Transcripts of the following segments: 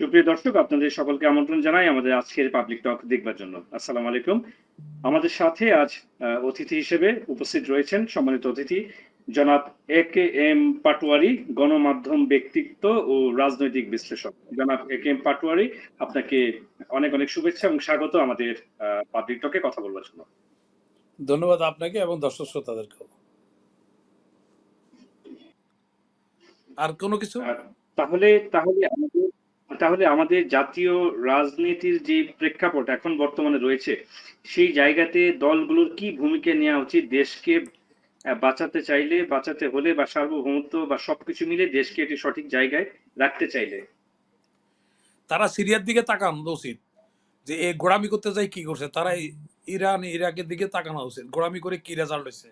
সুপ্রিয় দর্শক, আপনাদের সকলকে আমন্ত্রণ জানাই আমাদের আজকের পাবলিক টক দেখবার জন্য। আসসালামু আলাইকুম। আমাদের সাথে আজ অতিথি হিসেবে উপস্থিত রয়েছেন সম্মানিত অতিথি জনাব এ.কে.এম. পাটোয়ারি, গণমাধ্যম ব্যক্তিত্ব ও রাজনৈতিক বিশ্লেষক। জনাব এ.কে.এম. পাটোয়ারি, আপনাকে অনেক অনেক শুভেচ্ছা এবং স্বাগত আমাদের পাবলিক টকে কথা বলবার জন্য। ধন্যবাদ আপনাকে এবং দর্শক শ্রোতাদেরকেও। আর কোনো কিছু? আহ, তাহলে তাহলে আমাদের তাহলে আমাদের জাতীয় রাজনীতির যে প্রেক্ষাপট এখন বর্তমানে রয়েছে, সেই জায়গাতে দলগুলোর কি ভূমিকা নেওয়া উচিত দেশকে বাঁচাতে চাইলে, বাঁচাতে হলে, বা সার্বভৌমত্ব বা সবকিছু মিলে দেশকে একটি সঠিক জায়গায় রাখতে চাইলে? তারা সিরিয়ার দিকে তাকানো উচিত, যে এ গোড়ামি করতে যাই কি করছে। তারা ইরান ইরাকের দিকে তাকানো উচিত, গোড়ামি করে কি রেজাল্ট হয়েছে।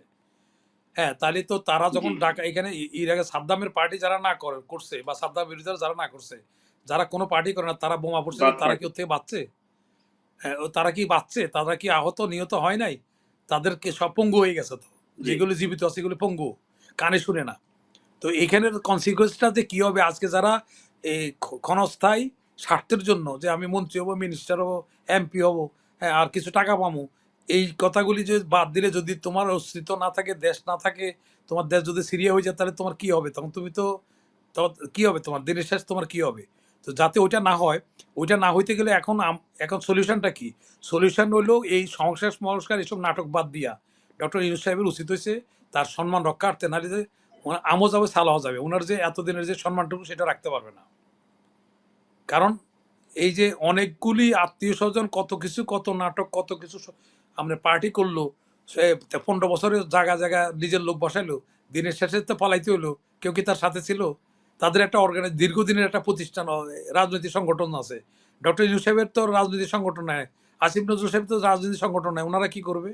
হ্যাঁ, তাহলে তো তারা জি, যখন ঢাকা এখানে ইরাকে সাদ্দামের পার্টি যারা না করছে, বা সাদ্দাম বিরোধীরা যারা না করছে, যারা কোনো পার্টি করে না, তারা বোমা পড়ছে, যে বাদ তারা কি পার্টি। ওর থেকে বাঁচছে? হ্যাঁ, তারা কি বাঁচছে? তারা কি আহত নিহত হয় নাই? তাদেরকে সব পঙ্গু হয়ে গেছে তো। জি, যেগুলো জীবিত আছে সেগুলো পঙ্গু, কানে শুনে না। তো এখানের কনসিকুয়েন্সটা যে কি হবে, আজকে যারা এই ক্ষণস্থায়ী স্বার্থের জন্য, যে আমি মন্ত্রী হবো, মিনিস্টার হবো, এমপি হবো, হ্যাঁ, আর কিছু টাকা পাবো, এই কথাগুলি যে বাদ দিলে, যদি তোমার অস্তিত্ব না থাকে, দেশ না থাকে, তোমার দেশ যদি সিরিয়া হয়ে যায়, তাহলে তোমার কি হবে? তখন তুমি তো তখন কি হবে? তোমার দিনের শেষ তোমার কি হবে? তো যাতে ওইটা না হয়, ওইটা না হইতে গেলে এখন এখন সলিউশনটা কি? সলিউশন হলো এই সংস্কার সংস্কার এসব নাটক বাদ দিয়া ডক্টর ইউনূস সাহেবের উচিত হয়েছে তার সম্মান রক্ষার্থে, নাহলে যে ওনার আমও যাবে, সালাও যাবে, ওনার যে এতদিনের যে সম্মানটুকু সেটা রাখতে পারবে না। কারণ এই যে অনেকগুলি আত্মীয় স্বজন, কত কিছু, কত নাটক, কত কিছু আমরা পার্টি করলো, সে 15 বছরের জায়গা জায়গা নিজের লোক বসাইলো, দিনের শেষে তো পালাইতে হলো। কেউ কি তার সাথে ছিল? তাদের একটা দীর্ঘদিনের একটা প্রতিষ্ঠান, রাজনৈতিক সংগঠন আছে। ডক্টর ইউনূস সাহেবের তো রাজনৈতিক সংগঠন নাই, আসিফ নজরুল সাহেব তো রাজনৈতিক সংগঠন নাই, ওনারা কি করবে?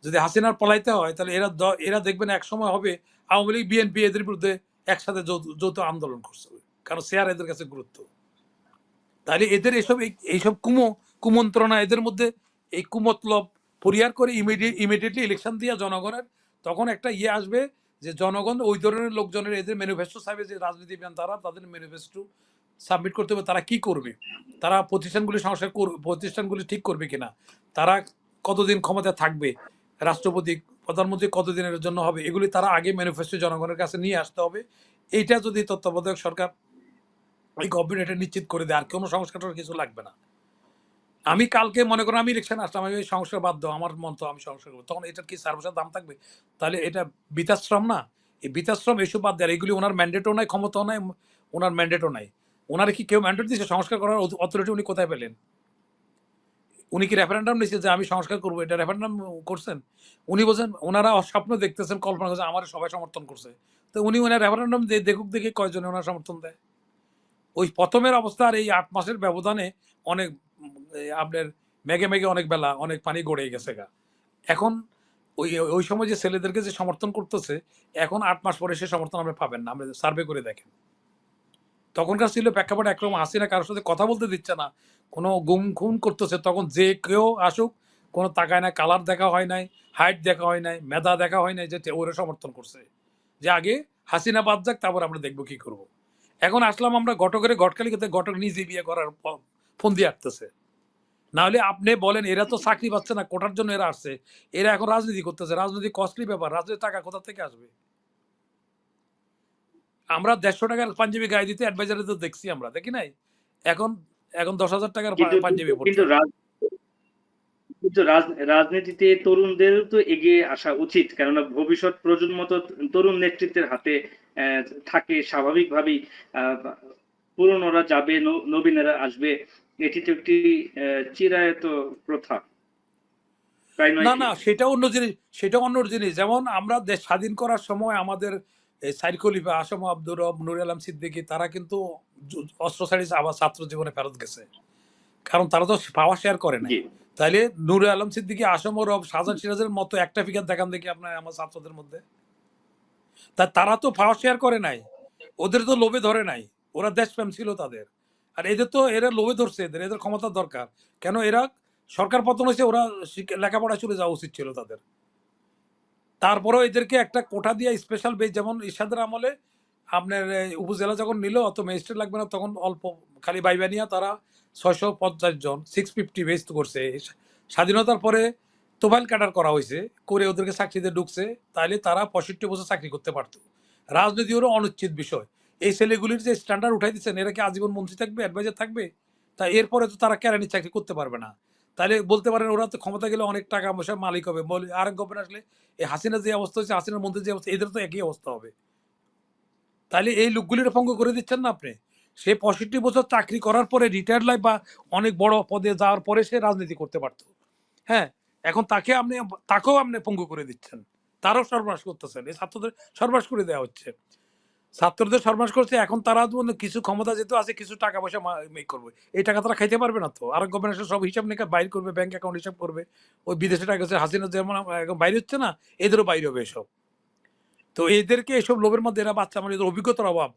যদি হাসিনার পলাইতে হয়, তাহলে এরা দেখবেন এক সময় হবে আওয়ামী লীগ বিএনপি এদের বিরুদ্ধে একসাথে যৌথ আন্দোলন করছে, কারণ শেয়ার এদের কাছে গুরুত্ব। তাহলে এদের এসব এইসব কুমন্ত্রণা এদের মধ্যে, এই কুমতলব পরিহার করে ইমিডিয়েটলি ইলেকশন দিয়ে জনগণের তখন একটা ইয়ে আসবে, যে জনগণ ওই ধরনের লোকজনের, এদের ম্যানিফেস্টো চাইবে, যে রাজনীতিবিদ তারা তাদের ম্যানিফেস্টো সাবমিট করতে হবে, তারা কি করবে, তারা প্রতিষ্ঠানগুলি সংস্কার প্রতিষ্ঠানগুলি ঠিক করবে কিনা, তারা কতদিন ক্ষমতায় থাকবে, রাষ্ট্রপতি প্রধানমন্ত্রী কতদিনের জন্য হবে, এগুলি তারা আগে ম্যানিফেস্টো জনগণের কাছে নিয়ে আসতে হবে। এইটা যদি তত্ত্বাবধায়ক সরকার, এই গভর্নমেন্ট এটা নিশ্চিত করে দেয়, আর কোনো সংস্কারের কিছু লাগবে না। আমি কালকে মনে করেন আমি ইলেকশন আসলাম, আমি এই সংস্কার বাদ দাও, আমার মন তো আমি সংস্কার করবো, তখন এটার কি সার্ভিসের দাম থাকবে? তাহলে এটা বৃতাশ্রম না? এই বৃতাশ্রম এসব বাদ দেয়, এগুলি ওনার ম্যান্ডেটও নাই, ক্ষমতাও নাই, ওনার ম্যান্ডেটও নাই। ওনার কি কেউ ম্যান্ডেট দিয়েছে সংস্কার করার অথরিটি? উনি কোথায় পেলেন? উনি কি রেফারেন্ডাম নিয়েছে যে আমি সংস্কার করবো? এটা রেফারেন্ডাম করছেন? উনি বলছেন ওনারা স্বপ্ন দেখতেছেন, কল্পনা করছেন আমার সবাই সমর্থন করছে। তো উনি ওনার রেফারেন্ডাম দেখুক, দেখে কয়জনে ওনার সমর্থন দেয়। ওই প্রথমের অবস্থা আর এই 8 মাসের ব্যবধানে অনেক আপনার মেঘে মেঘে অনেক বেলা, অনেক পানি গড়ে গেছে গা। এখন ওই ওই সময় যে ছেলেদেরকে যে সমর্থন করতেছে, এখন 8 মাস পরে সে সমর্থন আপনি পাবেন না। আপনি সার্ভে করে দেখেন। তখনকার ছিল প্রেক্ষাপট একরকম, হাসিনা কারোর সাথে কথা বলতে দিচ্ছে না, কোনো গুম খুন করতেছে, তখন যে কেউ আসুক, কোনো তাকায় নাই, কালার দেখা হয় নাই, হাইট দেখা হয় নাই, মেধা দেখা হয় নাই, যে ওরে সমর্থন করছে, যে আগে হাসিনা বাদ যাক, তারপর আমরা দেখবো কি করব। এখন আসলাম আমরা ঘটকের ঘটকালিতে, ঘটক নিজে বিয়ে করার ফোন দিয়ে আসতেছে। না হলে আপনি বলেন, এরা তো চাকরি পাচ্ছে না, কোটার জন্য এরা আসছে, এরা এখন রাজনীতি করতেছে। রাজনীতি কস্টলি ব্যাপার, রাজনীতির টাকা কোথা থেকে আসবে? আমরা 150 টাকার পাঞ্জাবি গায়ে দিতে অ্যাডভাইজারে তো দেখছি, আমরা দেখি নাই? এখন এখন 10,000 টাকার কিন্তু কিন্তু পাঞ্জাবি কিন্তু পড়ছে। রাজনীতিতে তরুণদেরও তো এগিয়ে আসা উচিত, কেননা ভবিষ্যৎ প্রজন্ম তো তরুণ নেতৃত্বের হাতে আহ, থাকে স্বাভাবিকভাবেই। আহ, পুরনোরা যাবে, নবীনেরা আসবে, এটি তো একটি চিরায়ত প্রথা, তাই নয় না কি? না, সেটা অন্য জিনিস, সেটা অন্য জিনিস। যেমন আমরা দেশ স্বাধীন করার সময় আমাদের এই সাইদ খলিফা, আসম আব্দুর রব, নুর আলম সিদ্দিকী, তারা কিন্তু অস্ত্র ছাড়িয়ে আবার ছাত্র জীবনে ফেরত গেছে, কারণ তারা তো পাওয়ার শেয়ার করে নাই। জি, তাইলে নূরে আলম সিদ্দিকী, আসম রব, শাহজাহান সিরাজের মতো একটা ফিগার দেখান দেখি আপনার আমার ছাত্রদের মধ্যে। তা তারা তো পাওয়ার শেয়ার করে নাই, ওদের তো লোভে ধরে নাই, ওরা দেশপ্রেম ছিল তাদের। আর এদের তো, এরা লোভে ধরছে, এদের এদের ক্ষমতার দরকার। কেন এরা সরকার পতন হয়েছে, ওরা লেখাপড়া চলে যাওয়া উচিত ছিল তাদের। তারপরেও এদেরকে একটা কোটা দিয়ে স্পেশাল বেস, যেমন ইরশাদের আমলে আপনার উপজেলা যখন নিল অত ম্যাজিস্ট্রেট লাগবে না, তখন অল্প খালি বাইবা নিয়ে তারা 650 জন 650 বেস্ট করছে। স্বাধীনতার পরে তোফাইল ক্যাডার করা হয়েছে, করে ওদেরকে চাকরিতে ঢুকছে, তাইলে তারা 65 বছর চাকরি করতে পারতো। রাজনীতি হলো অনিশ্চিত বিষয়। এই ছেলেগুলির যে স্ট্যান্ডার্ড উঠাই দিচ্ছেন, এরা কি আজীবন মন্ত্রী থাকবে, অ্যাডভাইজার থাকবে? তা এরপরে তো তারা কেরানির চাকরি করতে পারবে না। তাহলে বলতে পারেন ওরা তো ক্ষমতা গেলে অনেক টাকা পয়সার মালিক হবে। আরেক গভর্নমেন্ট আসলে এই হাসিনার যে অবস্থা হচ্ছে, হাসিনার মন্ত্রীর যে অবস্থা, এদের তো একই অবস্থা হবে। তাহলে এই লোকগুলির পঙ্গু করে দিচ্ছেন না আপনি। সে 65 বছর চাকরি করার পরে রিটায়ার্ড লাইফ বা অনেক বড় পদে যাওয়ার পরে সে রাজনীতি করতে পারতো। হ্যাঁ, এখন তাকেও আপনি পঙ্গু করে দিচ্ছেন, তারও সর্বনাশ করতেছেন। এই ছাত্রদের সর্বনাশ করে দেওয়া হচ্ছে, ছাত্রদের সর্বনাশ করছে। এখন তারা তো কিছু ক্ষমতা যেহেতু আছে, কিছু টাকা পয়সা করবে, এই টাকা তারা খাইতে পারবে না। তো আর গভর্নমেন্ট সব হিসাব নিকাশ বাইর করবে, ব্যাংক অ্যাকাউন্ট হিসাব করবে। ওই বিদেশে টাকা আছে, হাসিনা যেমন এখন বাইরে হচ্ছে না, এদেরও বাইরে হবে এসব। তো এদেরকে এসব লোভের মধ্যে এরা বাচ্চা, মানে এদের অভিজ্ঞতার অভাব।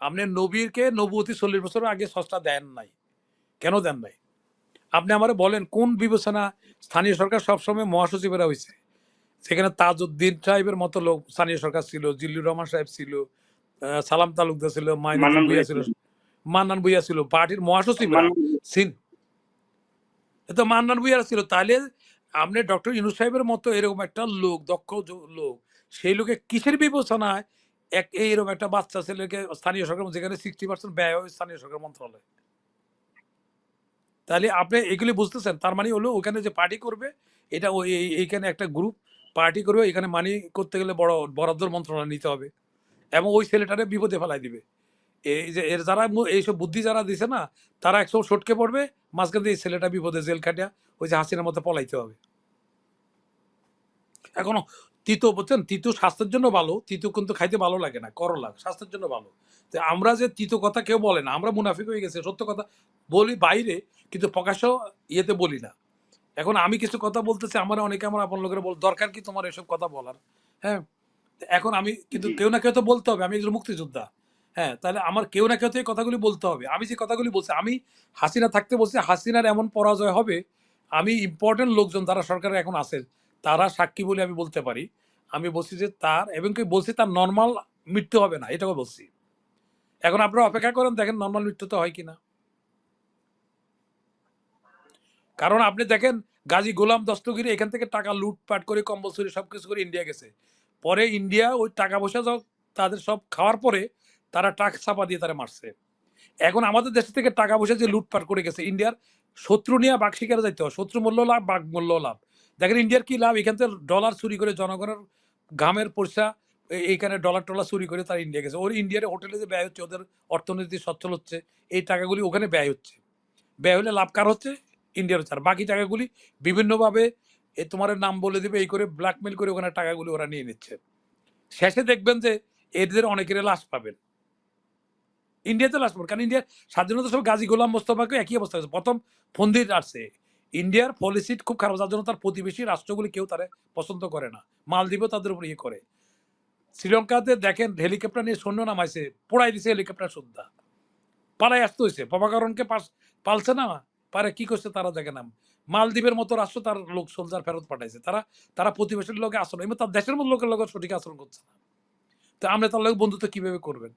আপনি নবীরকে নবুয়তি 40 বছর আগে সস্তা দেন নাই, কেন দেন নাই? আপনি আমারে বলেন কোন বিবেচনা স্থানীয় সরকার সবসময় মহাসচিবেরা হয়েছে? সেখানে তাজউদ্দিন সাহেবের মতো লোক স্থানীয় সরকার ছিল, জিল্লুর রহমান সাহেব ছিল, সালাম তালুকদার ছিল, মাইনুদ্দিন মান্নান ভুইয়া ভাইয়া ছিল, ছিলেন। মান্নান ভুইয়া ছিল, পার্টির মহাসচিবরা মান্নান সিন তো মান্নান ভুইয়া ছিল। তাহলে আপনি ডক্টর ইউনূস সাহেবের মতো এরকম একটা লোক, দক্ষ লোক, সেই লোকে কিসের বিবেচনায় এইরকম একটা বাচ্চা ছেলেকে স্থানীয় সরকার, যেখানে 60% ব্যয় হয় স্থানীয় সরকার মন্ত্রণালয়। তাহলে আপনি এগুলি বুঝতেছেন, তার মানে হলো ওখানে যে পার্টি করবে, এটা ওই এইখানে একটা গ্রুপ পার্টি করবে, এখানে মানি করতে গেলে বড় বরাদ্দর মন্ত্রণালয় নিতে হবে, এবং ওই ছেলেটারে বিপদে ফেলাই দিবে। এই যে এর যারা এইসব বুদ্ধি যারা দিছে না, তারা একসময় সটকে পড়বে, মাঝখান দিয়ে এই ছেলেটা বিপদে জেল খাটিয়া ওই যে হাসিনার মতো পলাইতে হবে। এখনো তিতো বুঝছেন, তিতো স্বাস্থ্যের জন্য ভালো, তিতো কিন্তু খাইতে ভালো লাগে না, করলা স্বাস্থ্যের জন্য ভালো। তো আমরা যে তিতো কথা কেউ বলে না, আমরা মুনাফিক হয়ে গেছে, সত্য কথা বলি বাইরে, কিন্তু প্রকাশ্য ইয়েতে বলি না। এখন আমি কিছু কথা বলতেছি, আমার অনেকে আমার আপন লোকেরা বল, দরকার কি তোমার এসব কথা বলার? হ্যাঁ, তো এখন আমি কিন্তু জি। কেউ না কেউ তো বলতে হবে, আমি একজন মুক্তিযোদ্ধা। হ্যাঁ, তাহলে আমার কেউ না কেউ তো এই কথাগুলি বলতে হবে। আমি যে কথাগুলি বলছি, আমি হাসিনা থাকতে বলছি হাসিনার এমন পরাজয় হবে, আমি ইম্পর্টেন্ট লোকজন যারা সরকারে এখন আছে তারা সাক্ষী বলে আমি বলতে পারি। আমি বলছি যে তার, এবং কি বলছি তার নর্মাল মৃত্যু হবে না, এটাও বলছি। এখন আপনারা অপেক্ষা করেন, দেখেন নর্মাল মৃত্যু তো হয় কিনা। কারণ আপনি দেখেন, গাজী গোলাম দস্তগিরি এখান থেকে টাকা লুটপাট করে কম্বলসরি সবকিছু করে ইন্ডিয়া গেছে। পরে ইন্ডিয়া ওই টাকা পয়সা তাদের সব খাওয়ার পরে তারা টাক চাপা দিয়ে তারা মারছে। এখন আমাদের দেশ থেকে টাকা পয়সা যে লুটপাট করে গেছে, ইন্ডিয়ার শত্রু নিয়ে বাঘ শিকারে যাইতে হয়, শত্রু মূল্য লাভ, বাঘ মূল্য লাভ। দেখেন ইন্ডিয়ার কি লাভ, এখান থেকে ডলার চুরি করে জনগণের ঘামের পয়সা, এইখানে ডলার টলার চুরি করে তারা ইন্ডিয়া গেছে। ওর ইন্ডিয়ার হোটেলে যে ব্যয় হচ্ছে, ওদের অর্থনীতি সচ্ছল হচ্ছে, এই টাকাগুলি ওখানে ব্যয় হচ্ছে। ব্যয় হলে লাভ কার হচ্ছে? ইন্ডিয়ার হচ্ছে। আর বাকি টাকাগুলি বিভিন্নভাবে তোমার নাম বলে দিবে, এই করে ব্ল্যাকমেল করে ওখানে টাকাগুলি ওরা নিয়ে নিচ্ছে। শেষে দেখবেন যে এদের অনেকের লাশ পাবেন, ইন্ডিয়াতে লাশ পাবেন। কারণ ইন্ডিয়ার স্বাধীনতা সব গাজী গোলাম মোস্তফাকে একই অবস্থা হয়েছে, প্রথম ফন্দির আসছে। ইন্ডিয়ার পলিসি খুব খারাপ, যার জন্য তার প্রতিবেশী রাষ্ট্রগুলি কেউ তারা পছন্দ করে না, মালদ্বীপও তাদের উপর ইয়ে করে। শ্রীলঙ্কাতে দেখেন হেলিকপ্টার নিয়ে সৈন্য নামাইছে, পোড়াই দিছে হেলিকপ্টার সুদ্ধা, পালাই আসতে হয়েছে। প্রভাকরণকে পালছে না, পারে কি করছে তারা দেখে নাম। মালদ্বীপের মতো রাষ্ট্র তার লোক সোলজার ফেরত পাঠাইছে, তারা তারা প্রতিবেশীর লোকে আচরণ, এবং তার দেশের মতো লোকের লোকের সঠিক আচরণ করছে না। তো আপনি তার লোক বন্ধুত্ব কিভাবে করবেন?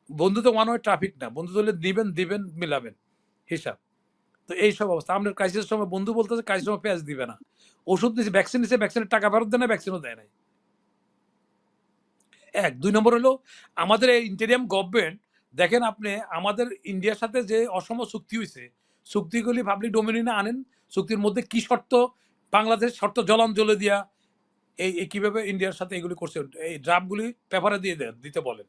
বন্ধুত্ব ওয়ান ওয়ে ট্রাফিক না, বন্ধুত্ব হলে দিবেন দিবেন মিলাবেন হিসাব। তো এইসব অবস্থা, আপনার ক্রাইসিসের সময় বন্ধু বলতেছে, ক্রাইসিসের সময় পেঁয়াজ দিবে না। ওষুধ নিচ্ছে, ভ্যাকসিন নিচ্ছে, ভ্যাকসিনের টাকা ফেরত দেয় না, ভ্যাকসিনও দেয় নাই। এক, দুই নম্বর হলো আমাদের এই ইন্টেরিয়াম গভর্নমেন্ট, দেখেন আপনি আমাদের ইন্ডিয়ার সাথে যে অসম চুক্তি হয়েছে, চুক্তিগুলি পাবলিক ডোমিনিনে আনেন। চুক্তির মধ্যে কি শর্ত, বাংলাদেশ শর্ত জলাঞ্জলি দিয়া এই কিভাবে ইন্ডিয়ার সাথে এগুলি করছে, এই ড্রাফটগুলি পেপারে দিয়ে দিতে বলেন।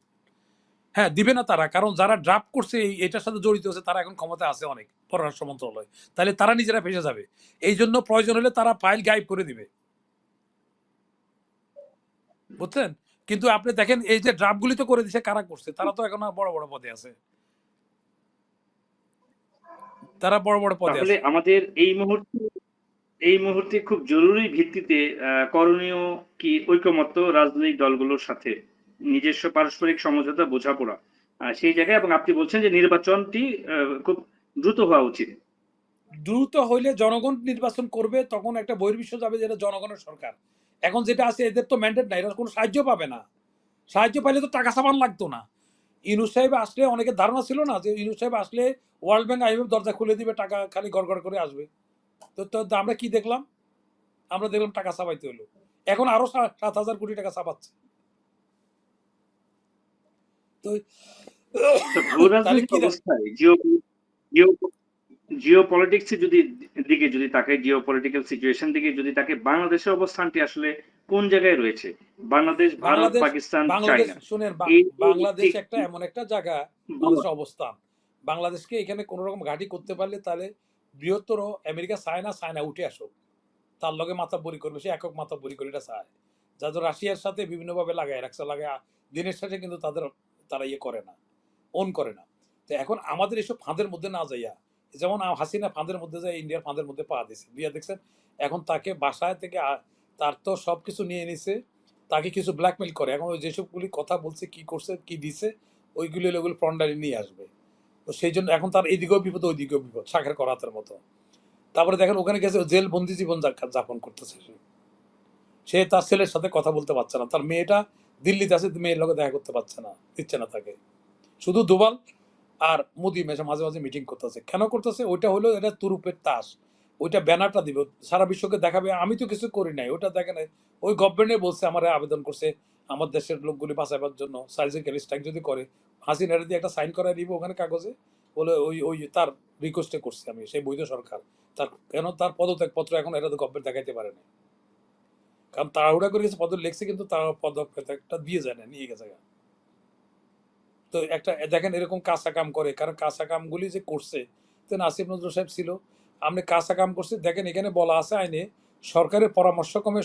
হ্যাঁ, দিবে না তারা, কারণ যারা ড্রাফট করছে এটার সাথে জড়িত আছে তারা এখন ক্ষমতা আছে অনেক, পররাষ্ট্র মন্ত্রণালয়, তাহলে তারা নিজেরা ফেসে যাবে। এই জন্য প্রয়োজন হলে তারা ফাইল গায়েব করে দিবে, বুঝছেন? কিন্তু আপনি দেখেন এই যে ড্রাফটগুলি তো করে দিছে, কারা করছে? তারা তো এখন আর বড় বড় পদে আছে, তারা বড় বড় পদে তাহলে আছে। আমাদের এই মুহূর্তে খুব জরুরি ভিত্তিতে করণীয় কি ঐকমত্য রাজনৈতিক দলগুলোর সাথে নিজস্ব পারস্পরিক সমঝোতা বোঝাপড়া, সেই জায়গায়, এবং আপনি বলছেন যে নির্বাচনটি খুব দ্রুত হওয়া উচিত। দ্রুত হইলে জনগণ নির্বাচন করবে, তখন একটা বহির্বিশ্ব যাবে যেটা জনগণের সরকার। এখন যেটা আছে, এদের তো ম্যান্ডেট নাই, এরা কোনো সাহায্য পাবে না। সাহায্য পাইলে তো টাকা সামান লাগতো না। ইউনূস সাহেব আসলে অনেকের ধারণা ছিল না যে ইউনূস সাহেব আসলে ওয়ার্ল্ড ব্যাংক আইএমএফ দরজা খুলে দিবে, টাকা খালি গড় করে আসবে। তো আমরা কি দেখলাম? আমরা দেখলাম টাকা ছাপাইতে হলো। এখন আরো 7,000 কোটি টাকা ছাপাচ্ছে। তো তো ভূ তাহলে রাজনৈতিক কি অবস্থায় জিও জিও পলিটিক্স যদি দিকে যদি তাকে জিও পলিটিক্যাল সিচুয়েশন দিকে যদি তাকে বাংলাদেশের অবস্থানটি আসলে কোন জায়গায় রয়েছে? বাংলাদেশ, ভারত, বাংলাদেশ পাকিস্তান, বাংলাদেশ চায়না, শুনেন, এই বাংলাদেশ একটা একটু এমন একটা জায়গা, বলো। বাংলাদেশের অবস্থান, বাংলাদেশকে এখানে কোন রকম ঘাঁটি করতে পারলে তাহলে বৃহত্তর আমেরিকা চায় না, চায়না উঠে আসুক, তার লগে মাথা বড়ি করবে, সে একক মাথা বড়ি করে এটা চায়। যাদের রাশিয়ার সাথে বিভিন্নভাবে লাগায় রাখছে, লাগায় দিনের সাথে, কিন্তু তারা ইয়ে করে না, ওন করে না। তো এখন আমাদের এসব ফাঁদের মধ্যে না যাইয়া, যেমন হাসিনা ফাঁদের মধ্যে যায়, ইন্ডিয়ার ফাঁদের মধ্যে পা দিছে দিয়া দেখছেন। এখন তাকে বাসায় থেকে তার তো সবকিছু নিয়ে নিছে, তাকে কিছু ব্ল্যাকমেল করে। এখন ওই যেসবগুলি কথা বলছে, কি করছে, কি দিছে, ওইগুলি ওগুলো ফ্রন্টালি নিয়ে আসবে। তো সেই জন্য এখন তার এইদিকেও বিপদ, ওইদিকেও বিপদ, শাখের করাতের মতো। তারপরে দেখেন ওখানে গেছে, জেল বন্দি জীবন যাপন করতেছে সে। সে তার ছেলের সাথে কথা বলতে পারছে না, তার মেয়েটা দিল্লিতে আছে, মেয়ের লোকে দেখা করতে পারছে না, দিচ্ছে না তাকে। শুধু দুবাল আর মোদি মাঝে মাঝে মিটিং করতেছে। কেন করতেছে? ওইটা হলো এটা তুরুপের তাস। ওইটা ব্যানারটা দিবে, সারা বিশ্বকে দেখাবে আমি তো কিছু করি নাই, ওটা দেখে নাই। ওই গভর্নমেন্টে বলছে, আমার আবেদন করছে আমার দেশের লোকগুলি বাঁচাবার জন্য, সার্জিক্যাল স্ট্রাইক যদি করে, হাসিনার দিয়ে একটা সাইন করায় দিব ওখানে কাগজে, বলে ওই ওই তার রিকোয়েস্টে করছি আমি, সেই বৈধ সরকার। তার কেন তার পদত্যাগ পত্র এখন এটা তো গভর্নমেন্ট দেখাইতে পারে না, কারণ তাড়াহুড়া করে গেছে, পদ লিখছে কিন্তু তার পদত্যাগটা দিয়ে যায় না, নিয়ে গেছে। তো একটা দেখেন এরকম কাঁচা কাম করে, কারণ কাঁচা কামগুলি যে করছে, তো আসিফ নজরুল সাহেব ছিল, আপনি কাঁচা কাম করছে। দেখেন এখানে বলা আছে আইনে, সরকারের পরামর্শক্রমে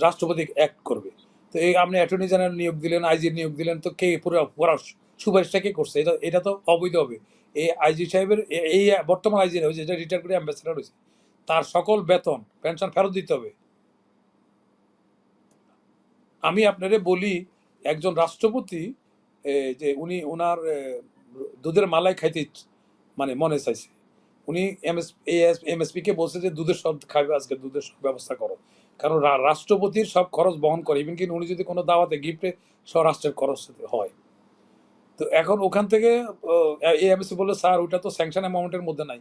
রাষ্ট্রপতি অ্যাক্ট করবে। তো এই আপনি অ্যাটর্নি জেনারেল নিয়োগ দিলেন, আইজি নিয়োগ দিলেন, তো কে পুরো পুরো সুপারিশটা কে করছে? এটা এটা তো অবৈধ হবে। এই আইজি সাহেবের এই বর্তমান আইজি হয়েছে, যেটা রিটায়ার করে অ্যাম্বাসেডার হয়েছে, তার সকল বেতন পেনশন ফেরত দিতে হবে। আমি আপনারে বলি, একজন রাষ্ট্রপতি যে উনি ওনার দুধের মালাই খাইতে মানে মনে চাইছে, উনি এমএসপি কে বলছে যে দুধের সব খাবে, আজকে দুধের সব ব্যবস্থা করো, কারণ রাষ্ট্রপতির সব খরচ বহন করে, ইভেন কিন্তু উনি যদি কোনো দাওয়াতে গিফটে সব রাষ্ট্রের খরচ হয়। তো এখন ওখান থেকে এমএসপি বললো, স্যার ওটা তো স্যাংশন অ্যামাউন্টের মধ্যে নাই,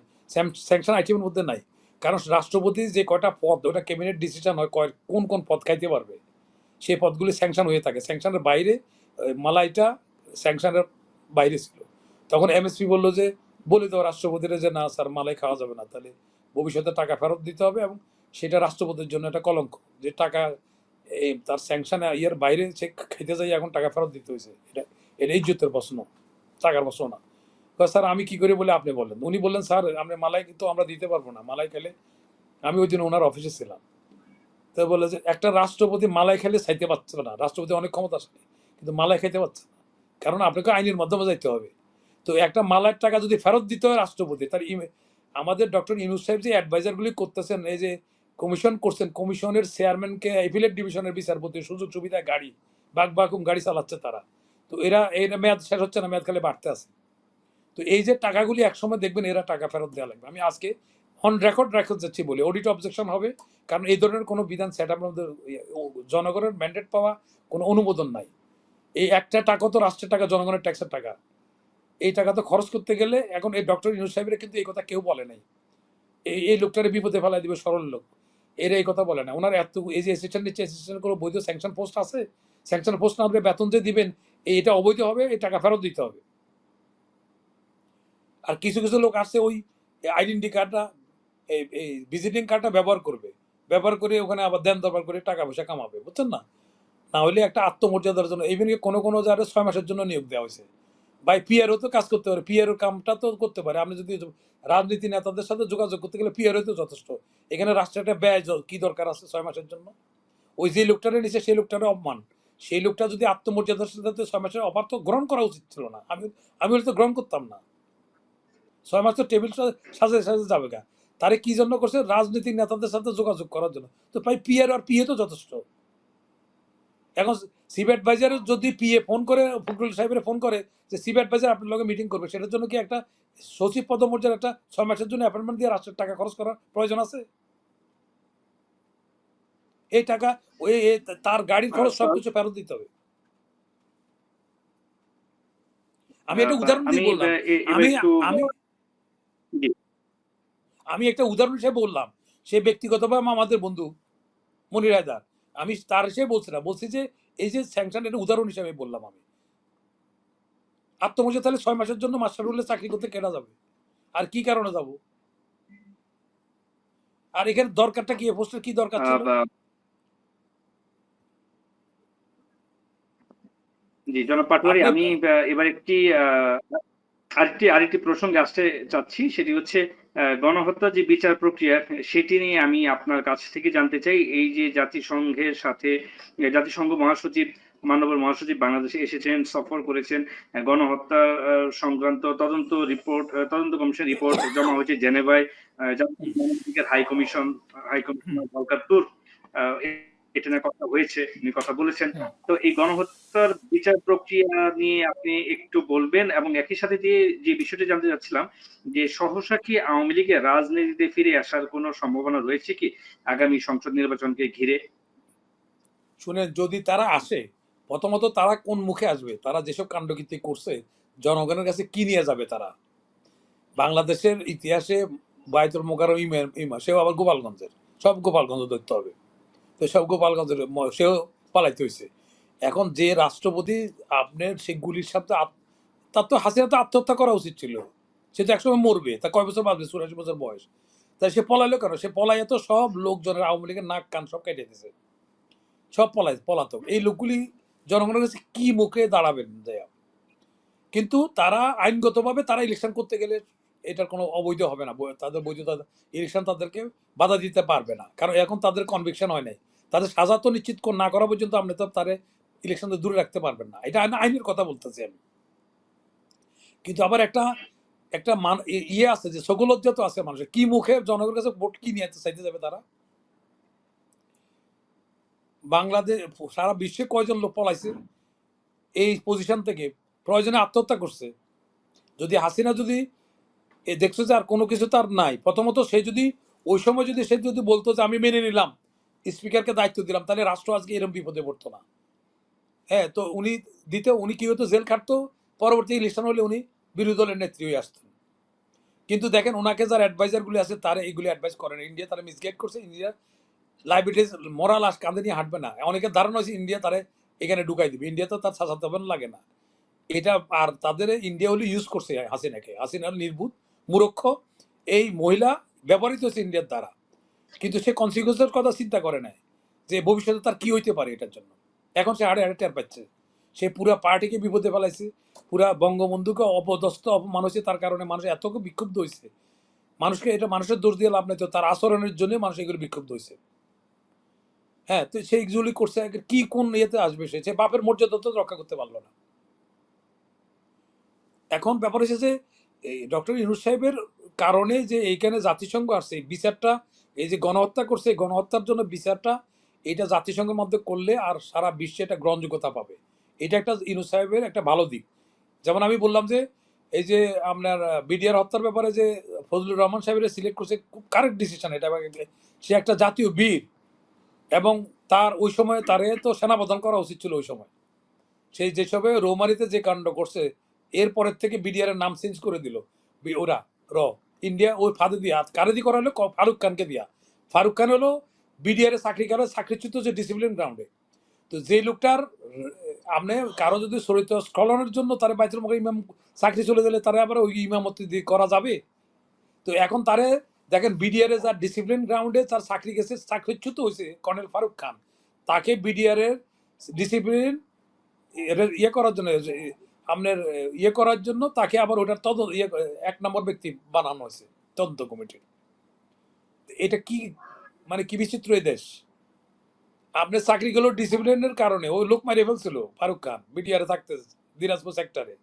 স্যাংশন আইটেমের মধ্যে নাই, কারণ রাষ্ট্রপতি যে কয়টা পদ, ওটা ক্যাবিনেট ডিসিশন হয় কোন কোন পদ খাইতে পারবে, সেই পদগুলি স্যাংশন হয়ে থাকে, স্যাংশনের বাইরে মালাইটা স্যাংশনের বাইরে ছিল। তখন এমএসপি বললো যে, বলে দেওয়া রাষ্ট্রপতিরা যে না স্যার, মালাই খাওয়া যাবে না, তাহলে ভবিষ্যতে টাকা ফেরত দিতে হবে, এবং সেটা রাষ্ট্রপতির জন্য একটা কলঙ্ক, যে টাকা তার স্যাংশন ইয়ের বাইরে সে খেতে যাই, এখন টাকা ফেরত দিতে হয়েছে। এটা ইজ্জতের প্রশ্ন, টাকার প্রশ্ন না। স্যার আমি কি করে বলে আপনি বললেন? উনি বললেন, স্যার আমরা মালাই কিন্তু আমরা দিতে পারবো না, মালাই খেলে। আমি ওই দিন ওনার অফিসে ছিলাম। তো বলে যে একটা রাষ্ট্রপতি মালাই খেলে চাইতে পারছে না, রাষ্ট্রপতি অনেক ক্ষমতাশালী, কিন্তু মালাই খাইতে পারছে না, কারণ আপনাকে আইনের মাধ্যমে যাইতে হবে। তো একটা মালাইয়ের টাকা যদি ফেরত দিতে হয় রাষ্ট্রপতি, তার আমাদের ডক্টর ইউনূস সাহেব যে অ্যাডভাইজারগুলি করতেছেন, এই যে কমিশন করছেন, কমিশনের চেয়ারম্যানকে এপিলেট ডিভিশনের বিচারপতি, সুযোগ সুবিধা গাড়ি বাকুম গাড়ি চালাচ্ছে তারা। তো এরা মেয়াদ শেষ হচ্ছে না, মেয়াদ খালি বাড়তে আছে। তো এই যে টাকাগুলি একসময় দেখবেন এরা টাকা ফেরত দেওয়া লাগবে। আমি আজকে অন রেকর্ড যাচ্ছি বলে, অডিট অবজেকশন হবে, কারণ এই ধরনের কোনো বিধান সেট আপের মধ্যে জনগণের ম্যান্ডেট পাওয়া কোনো অনুমোদন নাই। এই একটা টাকা তো রাষ্ট্রের টাকা, জনগণের ট্যাক্সের টাকা, এই টাকা তো খরচ করতে গেলে, এখন এই ডক্টর ইউনূস সাহেবের কিন্তু এই কথা কেউ বলে নাই। এই লোকটারে বিপদে ফেলাই দিবে, সরল লোক, এরা এই কথা বলে না। ওনার এত এই যে অ্যাসিস্ট্যান্ট নিচ্ছে, অ্যাসিস্ট্যান্ট কোনো বৈধ স্যাংশন পোস্ট আছে, স্যাংশন পোস্ট না হলে বেতন যে দিবেন, এটা অবৈধ হবে, এই টাকা ফেরত দিতে হবে। আর কিছু কিছু লোক আসছে ওই আইডেন্টি কার্ডটা, এই ভিজিটিং কার্ডটা ব্যবহার করবে, ব্যবহার করে ওখানে আবার দেন দরবার করে টাকা পয়সা কামাবে, বুঝছেন না? না হলে একটা আত্মমর্যাদার জন্য, ইভেন কোনো কোনো যারা 6 মাসের জন্য নিয়োগ দেওয়া হয়েছে, ভাই পিআরও তো কাজ করতে পারে, পিআরও কামটা তো করতে পারে। আপনি যদি রাজনীতি নেতাদের সাথে যোগাযোগ করতে গেলে পিআরও তো যথেষ্ট। এখানে রাষ্ট্রের একটা ব্যয় কি দরকার আছে 6 মাসের জন্য? ওই যে লোকটারে নিচে, সেই লোকটারে অপমান। সেই লোকটা যদি আত্মমর্যাদার সাথে 6 মাসের অফার তো গ্রহণ করা উচিত ছিল না। আমি তো গ্রহণ করতাম না। 6 মাস তো টেবিল সাজে সাজে যাবে গা। তারে কি জন্য করছে? রাজনৈতিক নেতাদের সাথে যোগাযোগ করার জন্য। তো ভাই পিআর আর পিএ তো যথেষ্ট। এখন চিফ অ্যাডভাইজার যদি পিএ ফোন করে, ফখরুল সাহেবের ফোন করে যে চিফ অ্যাডভাইজার আপনার লগে মিটিং করবে, সেটার জন্য কি একটা সচিব পদমর্যাদার একটা 6 মাসের জন্য অ্যাপয়েন্টমেন্ট দিয়ে রাষ্ট্রের টাকা খরচ করার প্রয়োজন আছে? এই টাকা ওই তার গাড়ির খরচ আচ্ছা, সবকিছু ফেরত দিতে হবে। আমি একটা উদাহরণ আমি দিয়ে বললাম। এবার আমি একটু আমি জি, আমি একটা উদাহরণ হিসেবে বললাম। সে ব্যক্তিগতভাবে আমাদের বন্ধু মনির হায়দার। আমি তার হিসেবে বলছি না। বলছি যে এই যে স্যাংশন এটা উদাহরণ হিসেবে বললাম আমি। আত্মমর্যাদা তাহলে ৬ মাসের জন্য মাস্টার হলে চাকরি করতে কেনা যাবে? আর কি কারণে যাব? আর এখানে দরকারটা কি? এ পোস্টের কি দরকার ছিল? বা জি জনাব পাটোয়ারি, আপনি আমি এবার একটি আরেকটি প্রসঙ্গে আসতে চাচ্ছি, সেটি হচ্ছে গণহত্যা যে বিচার প্রক্রিয়া, সেটি নিয়ে আমি আপনার কাছ থেকে জানতে চাই। এই যে জাতিসংঘের সাথে জাতিসংঘ মহাসচিব, মাননীয় মহাসচিব বাংলাদেশে এসেছেন, সফর করেছেন, গণহত্যা সংক্রান্ত তদন্ত কমিশন রিপোর্ট জমা হয়েছে জেনেভায়, জাতিসংঘ মানবাধিকার হাই কমিশনার ভলকার তুর্ক এটা নিয়ে কথা হয়েছে, উনি কথা বলেছেন। হুম। তো এই গণহত্যার বিচার প্রক্রিয়া নিয়ে আপনি একটু বলবেন, এবং একই সাথে যে বিষয়টি জানতে চাচ্ছিলাম যে সহসা কি আওয়ামী লীগের রাজনীতিতে ফিরে আসার কোনো সম্ভাবনা রয়েছে কি আগামী সংসদ নির্বাচনকে ঘিরে? শুনেন, যদি তারা আসে, প্রথমত তারা কোন মুখে আসবে? তারা যেসব কাণ্ডকীর্তি করছে, জনগণের কাছে কি নিয়ে যাবে তারা? বাংলাদেশের ইতিহাসে বায়তুল মোকাররম সেও আবার গোপালগঞ্জের। সব গোপালগঞ্জ ধরতে হবে। তো সব গোপালগঞ্জের সেও পালাইতে হইছে। এখন যে রাষ্ট্রপতি আপনার সেই গুলির সাথে তার তো হাসিনা তো আত্মহত্যা করা উচিত ছিল। সে তো একসময় মরবে। তার কয় বছর বাঁচবে? ৮৪ বছর বয়স। তাই সে পলাইলো কেন? সে পলাইয়া তো সব লোকজনের আওয়ামী লীগের নাক কান সব কেটে দিছে। সব পলাতক। এই লোকগুলি জনগণের কাছে কি মুখে দাঁড়াবেন যাইয়া? কিন্তু তারা আইনগতভাবে তারা ইলেকশন করতে গেলে এটার কোনো অবৈধ হবে না। তাদের বৈধতা, ইলেকশন তাদেরকে বাধা দিতে পারবে না। কারণ এখন তাদের কনভিকশন হয় নাই। তাদের সাজা তো নিশ্চিত না করা পর্যন্ত আপনি তো তারে ইলেকশন থেকে দূরে রাখতে পারবেন না। এটা আইনের কথা বলতেছি আমি। কিন্তু আবার একটা একটা ইয়ে আছে যে সকলজ্জা তো আছে মানুষের। কি মুখে জনগণের কাছে ভোট কি নিয়ে চাইতে যাবে তারা? বাংলাদেশ সারা বিশ্বে কয়জন লোক পলাইছে এই পজিশন থেকে? প্রয়োজনে আত্মহত্যা করছে। যদি হাসিনা যদি দেখছো যে আর কোনো কিছু তার নাই, প্রথমত সে যদি ওই সময় যদি সে যদি বলতো যে আমি মেনে নিলাম, স্পিকারকে দায়িত্ব দিলাম, তাহলে রাষ্ট্র আজকে এরকম বিপদে পড়তো না। হ্যাঁ, তো উনি কি হতো? জেল খাটতো। পরবর্তী ইলেকশন হলে উনি বিরোধী দলের নেত্রী হয়ে আসতেন। কিন্তু দেখেন ওনাকে যারা অ্যাডভাইজার গুলি আছে তারা এইগুলি অ্যাডভাইস করে না। ইন্ডিয়া তারা মিসগাইড করছে। ইন্ডিয়া লাইবিলিটিস মোরাল আস কাঁধে নিয়ে হাঁটবে না। অনেকের ধারণা হয়েছে ইন্ডিয়া তারে এখানে ঢুকাই দিবে। ইন্ডিয়া তো তার শাসাতে লাগে না। এটা আর তাদের ইন্ডিয়া হলে ইউজ করছে হাসিনাকে। হাসিনা হলো নির্বুধ, মূর্খ। এই মহিলা ব্যবহৃত হচ্ছে ইন্ডিয়ার দ্বারা। কিন্তু সে কনসিকুয়েন্সের কথা চিন্তা করে নাই যে ভবিষ্যতে তার কি হইতে পারে এটার জন্য। এখন সে হাড়ে হাড়ে টের পাচ্ছে। সে পুরা পার্টিকে বিপদে ফেলাইছে। পুরা বঙ্গবন্ধুকে অপদস্থ অপমান হয়েছে। তার কারণে মানুষ এত বিক্ষুব্ধ হয়েছে। মানুষকে এটা মানুষের দোষ দিয়ে লাভ নাই, তো তার আচরণের জন্য মানুষ এগুলো বিক্ষুব্ধ হয়েছে। হ্যাঁ, তো সেইগুলি করছে। কি কোন ইয়েতে আসবে? সে বাপের মর্যাদা তো রক্ষা করতে পারলো না। এখন ব্যাপার হচ্ছে যে এই ডক্টর ইউনূস সাহেবের কারণে যে এইখানে জাতিসংঘ আসছে, এই বিচারটা, এই যে গণহত্যা করছে, এই গণহত্যার জন্য বিচারটা এটা জাতিসংঘের মধ্যে করলে আর সারা বিশ্বে এটা গ্রহণযোগ্যতা পাবে। এটা একটা ইউনূস সাহেবের একটা ভালো দিক। যেমন আমি বললাম যে এই যে আপনার বিডিআর হত্যার ব্যাপারে যে ফজলুর রহমান সাহেবের সিলেক্ট করছে, খুব কারেক্ট ডিসিশন এটা। সে একটা জাতীয় বীর, এবং তার ওই সময় তারে তো সেনাপ্রধান করা উচিত ছিল ওই সময়। সেই যেসবে রৌমারিতে যে কাণ্ড করছে, এরপরের থেকে বিডিআর এর নাম চেঞ্জ করে দিল ওরা র ইন্ডিয়া। ওই ফাঁদে দিয়া কারে দিয়ে করা হলো? ফারুক খানকে দিয়া। ফারুক খান হলো বিডিআর এর চাকরি করে চাকরিচ্যুত যে ডিসিপ্লিন গ্রাউন্ডে। তো যে লোকটার আপনি কারো যদি চরিত্র স্খলনের জন্য তারে বাইতুল মুকাররম ইমাম চাকরি চলে গেলে তারে আবার ওই ইমামতি দিয়ে করা যাবে? তো এখন তারে দেখেন বিডিআর এর যার ডিসিপ্লিন গ্রাউন্ডে তার চাকরি গেছে, চাকরিচ্যুত হয়েছে কর্নেল ফারুক খান, তাকে বিডিআর এর ডিসিপ্লিন এটা ইয়ে করার জন্য আপনার ইয়ে করার জন্য তাকে আবার ওটার এক নম্বর ব্যক্তি বানানো হয়েছে তদন্ত কমিটির। এটা কি মানে কি বিচিত্র এই দেশ! আপনার চাকরিগুলো ডিসিপ্লিনের কারণে ওই লোক মারিয়ে ফেলছিল ফারুক খান বিটিআরে থাকতে, দিনাজপুর সেক্টরে।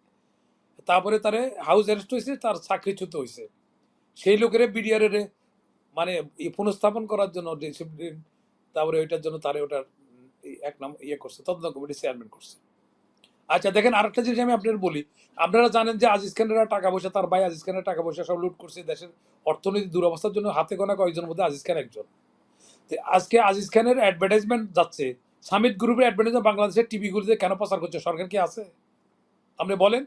তারপরে তারে হাউস অ্যারেস্ট হয়েছে, তার চাকরিচ্যুত হয়েছে। সেই লোকের বিডিআর এর মানে পুনঃস্থাপন করার জন্য ডিসিপ্লিন, তারপরে ওইটার জন্য তারে ওটার এক নম্বর ইয়ে করছে, তদন্ত কমিটি চেয়ারম্যান করছে। আচ্ছা দেখেন, আরেকটা জিনিস আমি আপনাদের বলি। আপনারা জানেন যে আজিজ খানের টাকা পয়সা, তার ভাই আজিজ খানের টাকা পয়সা সব লুট করছে। দেশের অর্থনৈতিক দুরবস্থার জন্য হাতে গোনা কয়েকজনের মধ্যে আজিজ খান একজন। তো আজকে আজিজ খানের অ্যাডভার্টাইজমেন্ট যাচ্ছে, সামিট গ্রুপের অ্যাডভার্টাইজমেন্ট বাংলাদেশের টিভিগুলিতে কেন প্রচার করছে? সরকার কি আছে? আপনি বলেন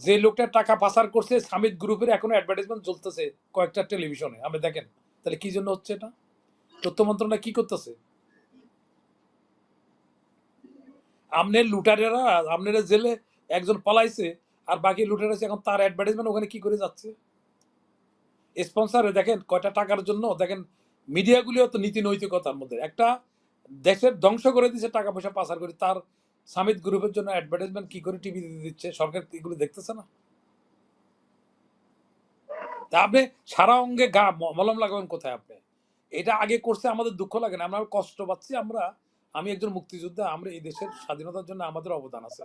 যে লোকটা টাকা পাচার করছে সামিত গ্রুপের এখনো অ্যাডভার্টাইজমেন্ট চলতেছে কয়েকটা টেলিভিশনে, আপনি দেখেন। তাহলে কি জন্য হচ্ছে এটা? তথ্য মন্ত্রণালয় কি করতেছে? আমনের লুটারেরা, আমনের জেলে একজন পলাইছে, আর বাকি লুটার আছে, এখন তার অ্যাডভার্টাইজমেন্ট ওখানে কি করে যাচ্ছে? স্পন্সারে দেখেন কয়টা টাকার জন্য, দেখেন মিডিয়াগুলিও তো নীতি নৈতিকতার মধ্যে একটা দেশের ধ্বংস করে দিচ্ছে টাকা পয়সা পাচার করে, তার সামিত গ্রুপের জন্য অ্যাডভার্টাইজমেন্ট কি করে টিভিতে দিচ্ছে, সরকার এগুলো দেখতেছে না? তা আপনি সারা অঙ্গে গা মলম লাগাবেন কোথায় আপনি? এটা আগে করছে, আমাদের দুঃখ লাগে না, আমরা কষ্ট পাচ্ছি। আমি একজন মুক্তিযোদ্ধা, আমরা এই দেশের স্বাধীনতার জন্য আমাদের অবদান আছে।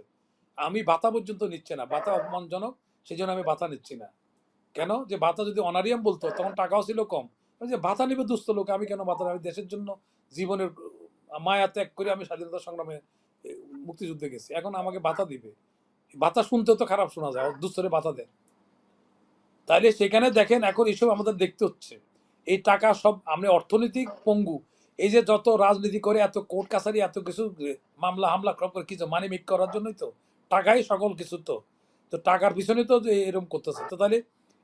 আমি ভাতা পর্যন্ত নিচ্ছে না, ভাতা অপমানজনক, সেই জন্য আমি ভাতা নিচ্ছি না। কেন? যে ভাতা যদি অনারিয়াম বলতো তখন টাকাও ছিল কম। ওই যে ভাতা নিবে দুস্থ লোক, আমি কেন ভাতা? আমি দেশের জন্য জীবনের মায়া ত্যাগ করে আমি স্বাধীনতা সংগ্রামে মুক্তিযুদ্ধে গেছি, এখন আমাকে ভাতা দিবে? ভাতা শুনতেও তো খারাপ শোনা যায়, দুস্থরে ভাতা দেয়। তাইলে সেখানে দেখেন এখন এইসব আমাদের দেখতে হচ্ছে। এই টাকা সব আমরা অর্থনৈতিক পঙ্গু। এই যে যত রাজনীতি করে, এত কোর্ট কাছারি, এত কিছু মামলা হামলা করে কিছু মানি মেক করার জন্যই তো। টাকাই সকল কিছু তো। তো টাকার পিছনে তো যে এরকম করতেছে। তো তাহলে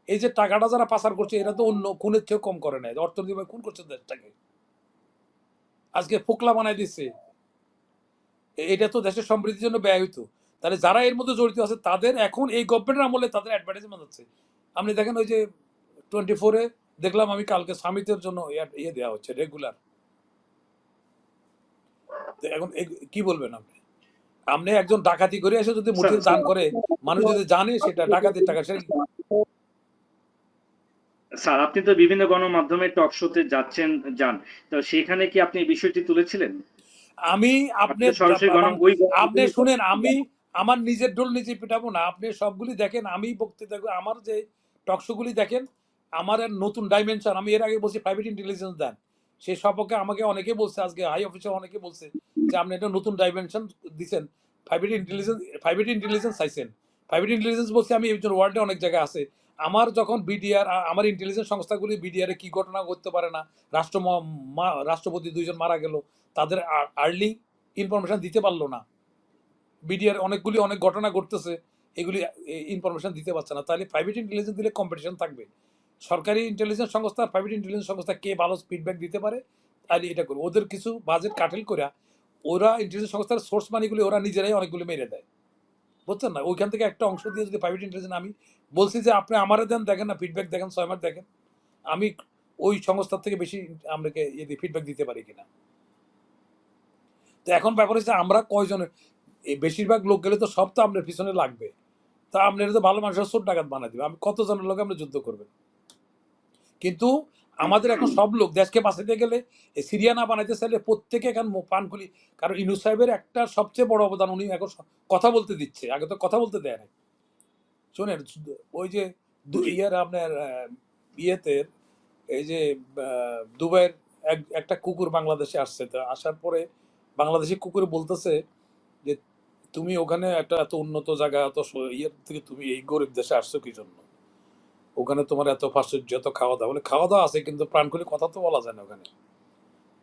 এই যে টাকাটা যারা পাচার করছে, এরা তো অন্য খুনের চেয়েও কম করে নাই, অর্থনৈতিক খুন করছে দেশটাকে, আজকে ফোকলা বানাই দিচ্ছে। এটা তো দেশের সমৃদ্ধির জন্য ব্যয় হইতো। তাহলে যারা এর মধ্যে জড়িত আছে তাদের এখন এই গভর্নমেন্টের আমলে তাদের অ্যাডভার্টাইজমেন্ট হচ্ছে। আপনি দেখেন ওই যে 24-এ দেখলাম আমি কালকে সামিতের জন্য ইয়ে দেওয়া হচ্ছে রেগুলার। এখন কি বলবেন আপনি? আপনি একজন ডাকাতি করে এসে যদি স্যার মুঠির দান করে, মানুষ যদি জানে সেটা ডাকাতির টাকা, সেটা স্যার আপনি তো বিভিন্ন গণমাধ্যমে টক শোতে যান, তো সেখানে কি আপনি এই বিষয়টি তুলেছিলেন? আমি আপনি আপনি তো সরাসরি ওই আপনি শুনেন, আমি আমার নিজের ঢোল নিজে পিটাবো না। আপনি সবগুলি দেখেন, আমি বক্তৃতা আমার যে টকশোগুলি দেখেন, আমার আর নতুন ডাইমেনশন। আমি এর আগে বলছি প্রাইভেট ইন্টেলিজেন্স দেন, সেই সপক্ষে আমাকে অনেকে বলছে, আজকে হাই অফিসার অনেকে বলছে যে আপনি একটা নতুন ডাইমেনশন দিচ্ছেন, প্রাইভেট ইন্টেলিজেন্স চাইছেন। প্রাইভেট ইন্টেলিজেন্স বলছে আমি একজন ওয়ার্ল্ডে অনেক জায়গায় আছে। আমার যখন বিডিআর, আমার ইন্টেলিজেন্স সংস্থাগুলি বিডিআর কি ঘটনা করতে পারে না, রাষ্ট্রপতি দুইজন মারা গেল, তাদের আর্লি ইনফরমেশন দিতে পারলো না। বিডিআর অনেকগুলি অনেক ঘটনা ঘটতেছে, এগুলি ইনফরমেশন দিতে পারছে না। তাহলে প্রাইভেট ইন্টেলিজেন্স দিলে কম্পিটিশন থাকবে। সরকারি ইন্টেলিজেন্স সংস্থা, প্রাইভেট ইন্টেলিজেন্স সংস্থা কে ভালো ফিডব্যাক দিতে পারে, তাহলে এটা করবে। ওদের কিছু বাজেট কাটেল করে ওরা ইন্টেলিজেন্স সংস্থার সোর্স মানিগুলি ওরা নিজেরাই অনেকগুলো মেরে দেয়, বুঝছেন না? ওইখান থেকে একটা অংশ দিয়ে যদি প্রাইভেট ইন্টেলিজেন্স, আমি বলছি যে আপনি আমারে দেন, দেখেন না ফিডব্যাক দেখেন, 6 মাস দেখেন আমি ওই সংস্থার থেকে বেশি আপনাকে ফিডব্যাক দিতে পারি কিনা। তো এখন ব্যাপার হচ্ছে আমরা কয়জনের, এই বেশিরভাগ লোক গেলে তো সব তো আপনার পিছনে লাগবে। তা আপনার তো ভালো মানুষের চোর ডাকাত বানাই দিবে, আমি কতজনের লোক আমরা যুদ্ধ করবেন? কিন্তু আমাদের এখন সব লোক দেশকে বাঁচাতে গেলে সিরিয়া না বানাইতে চাইলে প্রত্যেকে এখন পান খুলি। কারণ ইউনূস সাহেবের একটা সবচেয়ে বড় অবদান, উনি এখন কথা বলতে দিচ্ছে, আগে তো কথা বলতে দেয় না। শোনেন, ওই যে জি ইয়ার আপনার ইয়েতে, এই যে দুবাইয়ের একটা কুকুর বাংলাদেশে আসছে, তো আসার পরে বাংলাদেশি কুকুর বলতেছে যে তুমি ওখানে একটা এত উন্নত জায়গা, এত ইয়ের থেকে তুমি এই গরিব দেশে আসছো কি জন্য? ওখানে তোমার এত প্রাচুর্য, এত খাওয়া দাওয়া, বলে খাওয়া দাওয়া আছে কিন্তু প্রাণ খুলে কথা তো বলা যায় না ওখানে।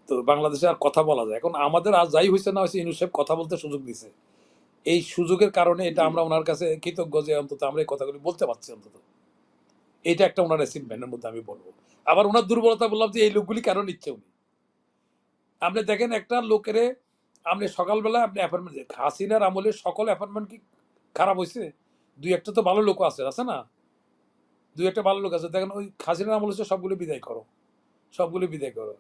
তো বাংলাদেশে আর কথা বলা যায়। এখন আমাদের আর যাই হয়েছে না হয়েছে, ইউনুস সাহেব কথা বলতে সুযোগ দিছে। এই সুযোগের কারণে এটা জি আমরা ওনার কাছে কৃতজ্ঞ যে অন্তত আমরা এই কথাগুলি বলতে পারছি অন্তত। এটা একটা ওনার অ্যাচিভমেন্টের মধ্যে আমি বলবো। আবার ওনার দুর্বলতা বললাম যে এই লোকগুলি কেন নিচ্ছে উনি। আপনি দেখেন একটা লোকেরে, আপনি সকালবেলা আপনি অ্যাপয়েন্টমেন্ট, হাসিনার আমলে সকল অ্যাপয়েন্টমেন্ট কি খারাপ হয়েছে? দুই একটা তো ভালো লোক আছে, আছে না? দুই একটা ভালো লোক আছে, দেখেন ওই হাসিনার আমল হচ্ছে সবগুলো বিদায় করো, সবগুলো বিদায় করো।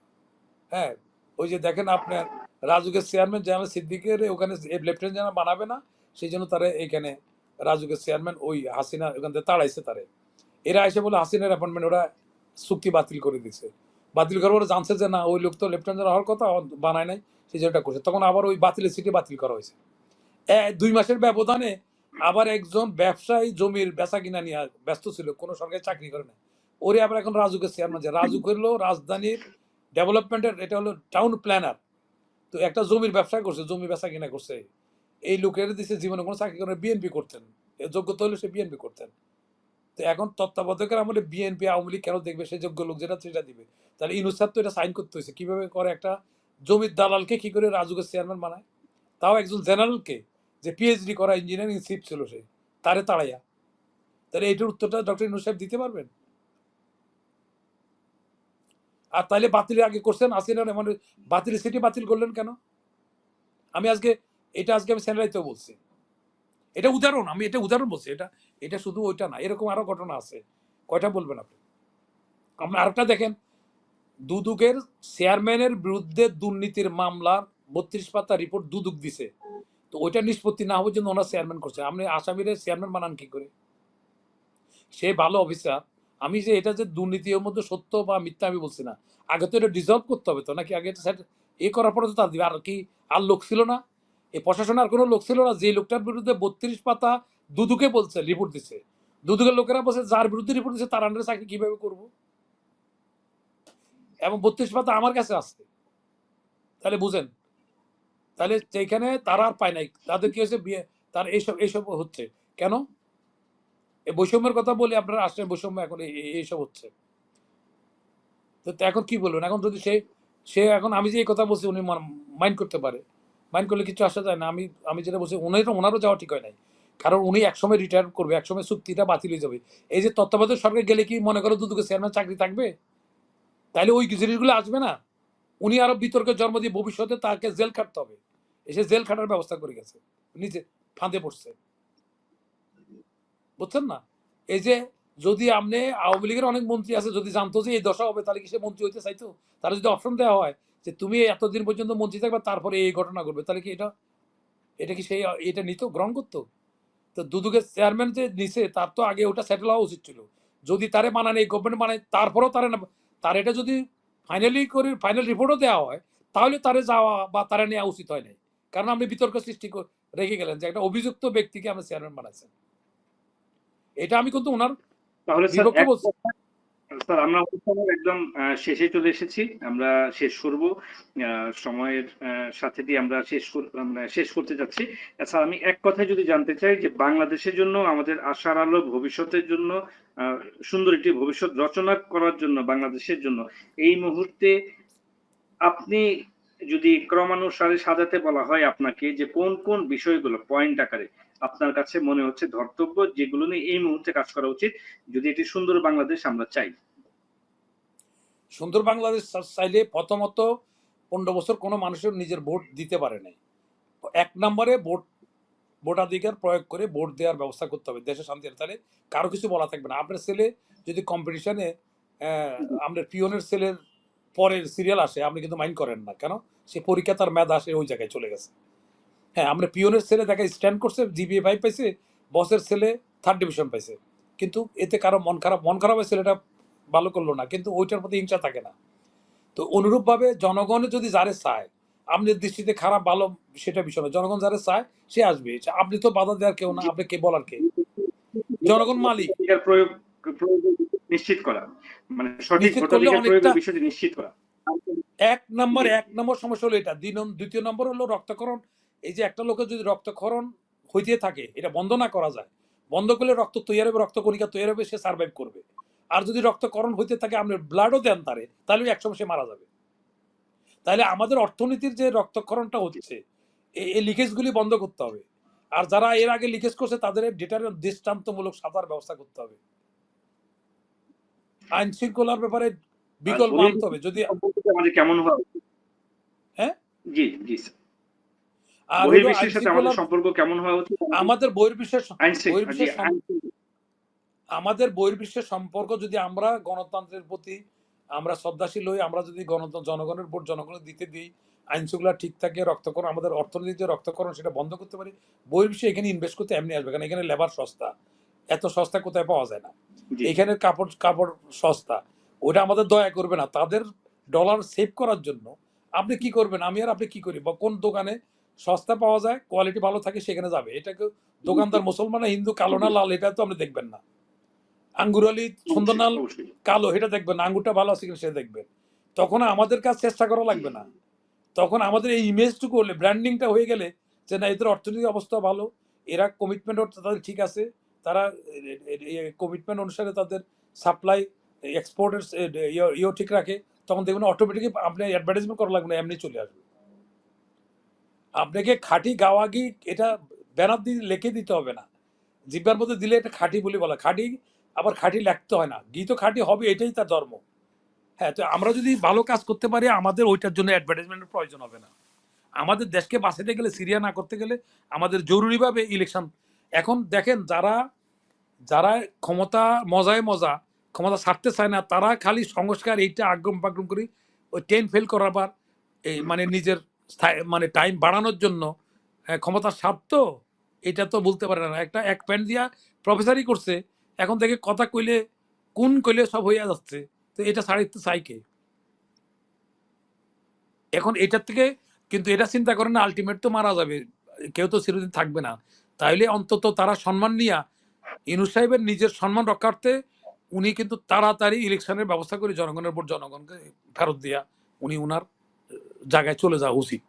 হ্যাঁ, ওই যে দেখেন আপনার রাজুকের চেয়ারম্যান জেনারেল সিদ্দিকের ওখানে লেফটেন্যান্ট জেনারেল বানাবে না, সেই জন্য তারা এখানে রাজুকের চেয়ারম্যান ওই হাসিনা ওখান থেকে তাড়াইছে তারে। এরা এসে বলে হাসিনার অ্যাপয়েন্টমেন্ট ওরা চুক্তি বাতিল করে দিছে। বাতিল করার পরে জানছে যে না, ওই লোক তো লেফটেন্যান্ট জেনারেল হওয়ার কথা, বানায় নাই, সেই জন্য এটা করছে। তখন আবার ওই বাতিলের সিটে বাতিল করা হয়েছে। 2 মাসের ব্যবধানে আবার একজন ব্যবসায়ী জমির বেচা কিনা নিয়ে ব্যস্ত ছিল, কোনো সরকারি চাকরি করে না, ওরে আবার এখন রাজুকের চেয়ারম্যান। রাজুক হলো রাজধানীর ডেভেলপমেন্টের, এটা হলো টাউন প্ল্যানার। তো একটা জমির ব্যবসা করছে, জমি বেচা কিনা করছে। এই লোকের দিচ্ছে জীবনে কোনো চাকরি করে, বিএনপি করতেন, যোগ্যতা হলে সে বিএনপি করতেন। তো এখন তত্ত্বাবধায়কের আমলে বিএনপি আওয়ামী লীগ কেন দেখবে? সে যোগ্য লোক যেটা সেটা দিবে। তাহলে ইউনূস সাহেব তো এটা সাইন করতে হয়েছে, কিভাবে করে একটা জমির দালালকে কি করে রাজুকের চেয়ারম্যান বানায়, তাও একজন জেনারেলকে, যে পিএইচডি করা ইঞ্জিনিয়ারিং চিফ ছিল সে, তারে তাড়াইয়া। তাহলে এইটার উত্তরটা ডক্টর ইউনূস সাহেব দিতে পারবেন? আর তাইলে বাতিল আগে করছেন আসিনা, মানে বাতিল সিটি বাতিল করলেন কেন? আমি আজকে আমি স্যানেলাইতেও বলছি, এটা উদাহরণ, আমি এটা উদাহরণ বলছি, এটা এটা শুধু ওইটা না, এরকম আরো ঘটনা আছে। কয়টা বলবেন আপনি? আপনি আরেকটা দেখেন, দুদকের চেয়ারম্যানের বিরুদ্ধে দুর্নীতির মামলার 32 পাতা রিপোর্ট দুদক দিছে, তো ওইটা নিষ্পত্তি না হওয়ার জন্য ওনার চেয়ারম্যান করছে। আপনি আসামির চেয়ারম্যান বানান কি করে? সে ভালো অফিসার। আমি যে এটা যে দুর্নীতি এর মধ্যে সত্য বা মিথ্যা আমি বলছি না, আগে তো এটা ডিজলভ করতে হবে তো নাকি, আগে এটা এ করার পরে তো তার দিবে। আর কি আর লোক ছিল না এই প্রশাসনে? আর কোনো লোক ছিল না যে লোকটার বিরুদ্ধে 32 পাতা দুদুকে বলছে রিপোর্ট দিচ্ছে, দুদকের লোকেরা বলছে যার বিরুদ্ধে রিপোর্ট দিচ্ছে তার আন্ডারে চাকরি কিভাবে করব? এবং 32 পাতা আমার কাছে আছে। তাহলে বুঝেন, তাহলে সেইখানে তারা আর পায় নাই, তাদের কি হয়েছে, বিয়ে তার এইসব এইসব হচ্ছে কেন? এই বৈষম্যের কথা বলি, আপনারা আসলে বৈষম্য এখন এইসব হচ্ছে। তো এখন কি বলবেন? এখন যদি সে সে এখন আমি যে এই কথা বলছি উনি মাইন্ড করতে পারে, মাইন্ড করলে কিছু আসা যায় না। আমি আমি যেটা বলছি ওনারও যাওয়া ঠিক হয় নাই, কারণ উনি একসময় রিটায়ার করবে, একসময় চুক্তিটা বাতিল হয়ে যাবে। এই যে তত্ত্বাবধায়ক সরকার গেলে কি মনে করো দুদকে চেয়ারম্যান চাকরি থাকবে? তাইলে ওই জিনিসগুলো আসবে না। উনি আরো বিতর্কের জন্ম দিয়ে ভবিষ্যতে তাকে জেল খাটতে হবে, এসে জেল খাটার ব্যবস্থা করে গেছে, নিজে ফাঁদে পড়ছে। বুঝছেন না? এই যে যদি আপনি আওয়ামী লীগের অনেক মন্ত্রী আছে, যদি জানতো যে এই দশা হবে তাহলে কি সে মন্ত্রী হইতে চাইতো? তারা যদি অপশন দেওয়া হয় যে তুমি এতদিন পর্যন্ত মন্ত্রী থাকবে তারপরে এই ঘটনা ঘটবে, তাহলে কি এটা এটা কি সেই এটা নিত, গ্রহণ করতো? তো দুদকের চেয়ারম্যান যে নিছে তার তো আগে ওটা সেটেল হওয়া উচিত ছিল। যদি তারে মানায় এই গভর্নমেন্ট মানায়, তারপরেও তারে না, তার এটা যদি ফাইনালি করে ফাইনাল রিপোর্টও দেওয়া হয় তাহলে তারে যাওয়া বা তারা নেওয়া উচিত হয় নাই। কারণ আপনি বিতর্ক সৃষ্টি রেখে গেলেন যে একটা অভিযুক্ত ব্যক্তিকে আমরা চেয়ারম্যান বানাচ্ছেন। এটা আমি কিন্তু ওনার তাহলে স্যার বিপক্ষে বলছি। স্যার আমরা অনুষ্ঠানের একদম শেষে চলে এসেছি। আমরা শেষ করব। সময়ের সাথে দিয়ে আমরা মানে শেষ করতে যাচ্ছি। স্যার আমি এক কথায় যদি জানতে চাই যে বাংলাদেশের জন্য আমাদের আশার আলো ভবিষ্যতের জন্য আ সুন্দর একটি ভবিষ্যৎ রচনা করার জন্য বাংলাদেশের জন্য এই মুহূর্তে আপনি যদি ক্রমানুসারে সাজাতে বলা হয় আপনাকে যে কোন, কোন বিষয়গুলো পয়েন্ট আকারে আপনার কাছে মনে হচ্ছে ধর্তব্য যেগুলো নিয়ে এই মুহূর্তে কাজ করা উচিত যদি একটি সুন্দর বাংলাদেশ আমরা চাই? সুন্দর বাংলাদেশ চাইলে প্রথমত 15 বছর কোনো মানুষের নিজের ভোট দিতে পারে নাই। 1 নম্বরে ভোটাধিকার প্রয়োগ করে ভোট দেওয়ার ব্যবস্থা করতে হবে, দেশে শান্তি হবে। তাহলে কারো কিছু বলা থাকবে না। আপনার ছেলে যদি কম্পিটিশনে আমাদের পিওনের ছেলের পরের সিরিয়াল আসে, আপনি কিন্তু মাইন্ড করেন না কেন? সে পরীক্ষা তার মেধা আসে ওই জায়গায় চলে গেছে। হ্যাঁ, আমরা পিওনের ছেলে দেখা স্ট্যান্ড করছে, জিপিএ 5 পাইছে, বসের ছেলে 3rd ডিভিশন পাইছে, কিন্তু এতে কারো মন খারাপ হয় ছেলেটা ভালো করলো না, কিন্তু ওইটার প্রতি হিংসা থাকে না। তো অনুরূপভাবে জনগণে যদি যারে চায়, আপনার দৃষ্টিতে খারাপ ভালো সেটা বিষয় না, জনগণ যারে চায় সে আসবে। আপনি তো বাধা দেওয়ার কেউ না, জি। আপনি কে বলার কে? জনগণ মালিক। ভোটাধিকার প্রয়োগ নিশ্চিত করা। মানে সঠিক নিশ্চিত করলে ভোটাধিকার অনেকটা। প্রয়োগের বিষয়টি নিশ্চিত করা। জি। এক নম্বর সমস্যা হলো এটা। দ্বিতীয় নম্বর হলো রক্তক্ষরণ। এই যে একটা লোকের যদি রক্তক্ষরণ হইতে থাকে এটা বন্ধ না করা যায়, বন্ধ করলে রক্ত তৈরি হবে, রক্তকণিকা তৈরি হবে, সে সার্ভাইভ করবে। আর যদি রক্তক্ষরণ হইতে থাকে আপনি ব্লাডও দেন তারে, তাহলে একসময় সে মারা যাবে। তাহলে আমাদের অর্থনীতির যে রক্তক্ষরণটা জি। হচ্ছে, এই লিকেজগুলি বন্ধ করতে হবে। আর যারা এর আগে লিকেজ করছে তাদের ডেটার দৃষ্টান্তমূলক সাজার ব্যবস্থা করতে হবে। আইন শৃঙ্খলার ব্যাপারে আর বিকল্প আনতে হবে। বহির্বিশ্বের যদি সম্পর্কটা আমাদের কেমন হওয়া উচিত? হ্যাঁ, জি, জি স্যার। আর হলো আইন বহির্বিশ্বের সাথে আমাদের শৃঙ্খলার, সম্পর্ক কেমন হওয়া উচিত? আমাদের জি, বহির্বিশ্বের আমাদের বহির্বিশ্বের সম্পর্ক যদি আমরা গণতন্ত্রের প্রতি আমরা শ্রদ্ধাশীল হই, আমরা যদি জনগণের ভোট জনগণের দিতে দিই, আইন শৃঙ্খলা ঠিক থাকে, রক্তকরণ আমাদের অর্থনীতির যে রক্তকরণ সেটা বন্ধ করতে পারি, বহির্বিশ্বে এখানে ইনভেস্ট করতে এমনি আসবে, কারণ এখানে লেবার সস্তা, এত সস্তা কোথায় পাওয়া যায় না। জি, এখানে কাপড় কাপড় সস্তা, ওটা আমাদের দয়া করবে না। তাদের ডলার সেভ করার জন্য আপনি কি করবেন, আমি আর আপনি কি করি, বা কোন দোকানে সস্তা পাওয়া যায়, কোয়ালিটি ভালো থাকে সেখানে যাবে। এটাকে দোকানদার মুসলমান না হিন্দু, কালো না লাল, এটা তো আপনি দেখবেন না। আঙ্গুর আলী সুন্দর অবশ্যই, না অবশ্যই। কালো এটা দেখবেন না, আঙ্গুরটা ভালো আছে কিনা সেটা দেখবেন। তখন আমাদের কাছে চেষ্টা করা জি, লাগবে না। তখন আমাদের এই ইমেজটুকু হলে, ব্র্যান্ডিংটা হয়ে গেলে যে না এদের অর্থনৈতিক অবস্থা ভালো, এরা কমিটমেন্ট তাদের ঠিক আছে, তারা কমিটমেন্ট অনুসারে তাদের সাপ্লাই এক্সপোর্টের ইয়ে ঠিক রাখে, তখন দেখবেন অটোমেটিকলি আপনি অ্যাডভার্টাইজমেন্ট করা লাগবে না, এমনি চলে আসবে। আপনাকে খাঁটি গাওয়াগি এটা ব্যানার দিয়ে লিখে দিতে হবে না জিব্বার মধ্যে দিলে এটা খাঁটি বলে বলা, খাঁটি আবার খাঁটি লিখতে হয় না, ঘি তো খাঁটি হবে, এটাই তার ধর্ম। হ্যাঁ, তো আমরা যদি ভালো কাজ করতে পারি আমাদের ওইটার জন্য অ্যাডভার্টাইজমেন্টের প্রয়োজন হবে না। আমাদের দেশকে বাঁচাতে গেলে, সিরিয়া না করতে গেলে আমাদের জরুরিভাবে ইলেকশন। এখন দেখেন, যারা যারা ক্ষমতা মজায় মজা ক্ষমতা ছাড়তে চায় না, তারা খালি সংস্কার এইটা আগ্রম পাগ্রম করি ওই 10 ফেল করাবার এই মানে নিজের মানে টাইম বাড়ানোর জন্য ক্ষমতার স্বার্থ এটা তো বলতে পারে না। একটা এক প্যান্ট দিয়া প্রফেসরই করছে, এখন থেকে কথা কইলে কোন কইলে সব হইয়া যাচ্ছে। তো এটা ছাড়িতে চাই কে? এখন এটার থেকে কিন্তু এটা চিন্তা করে না, আলটিমেট তো মারা যাবে, কেউ তো চিরদিন থাকবে না। তাইলে অন্তত তারা সম্মান নিয়া ইউনূস সাহেবের নিজের সম্মান রক্ষার্থে উনি কিন্তু তাড়াতাড়ি ইলেকশনের ব্যবস্থা করে জনগণের ভোট জনগণকে ফেরত দিয়া উনি ওনার জায়গায় চলে যাওয়া উচিত।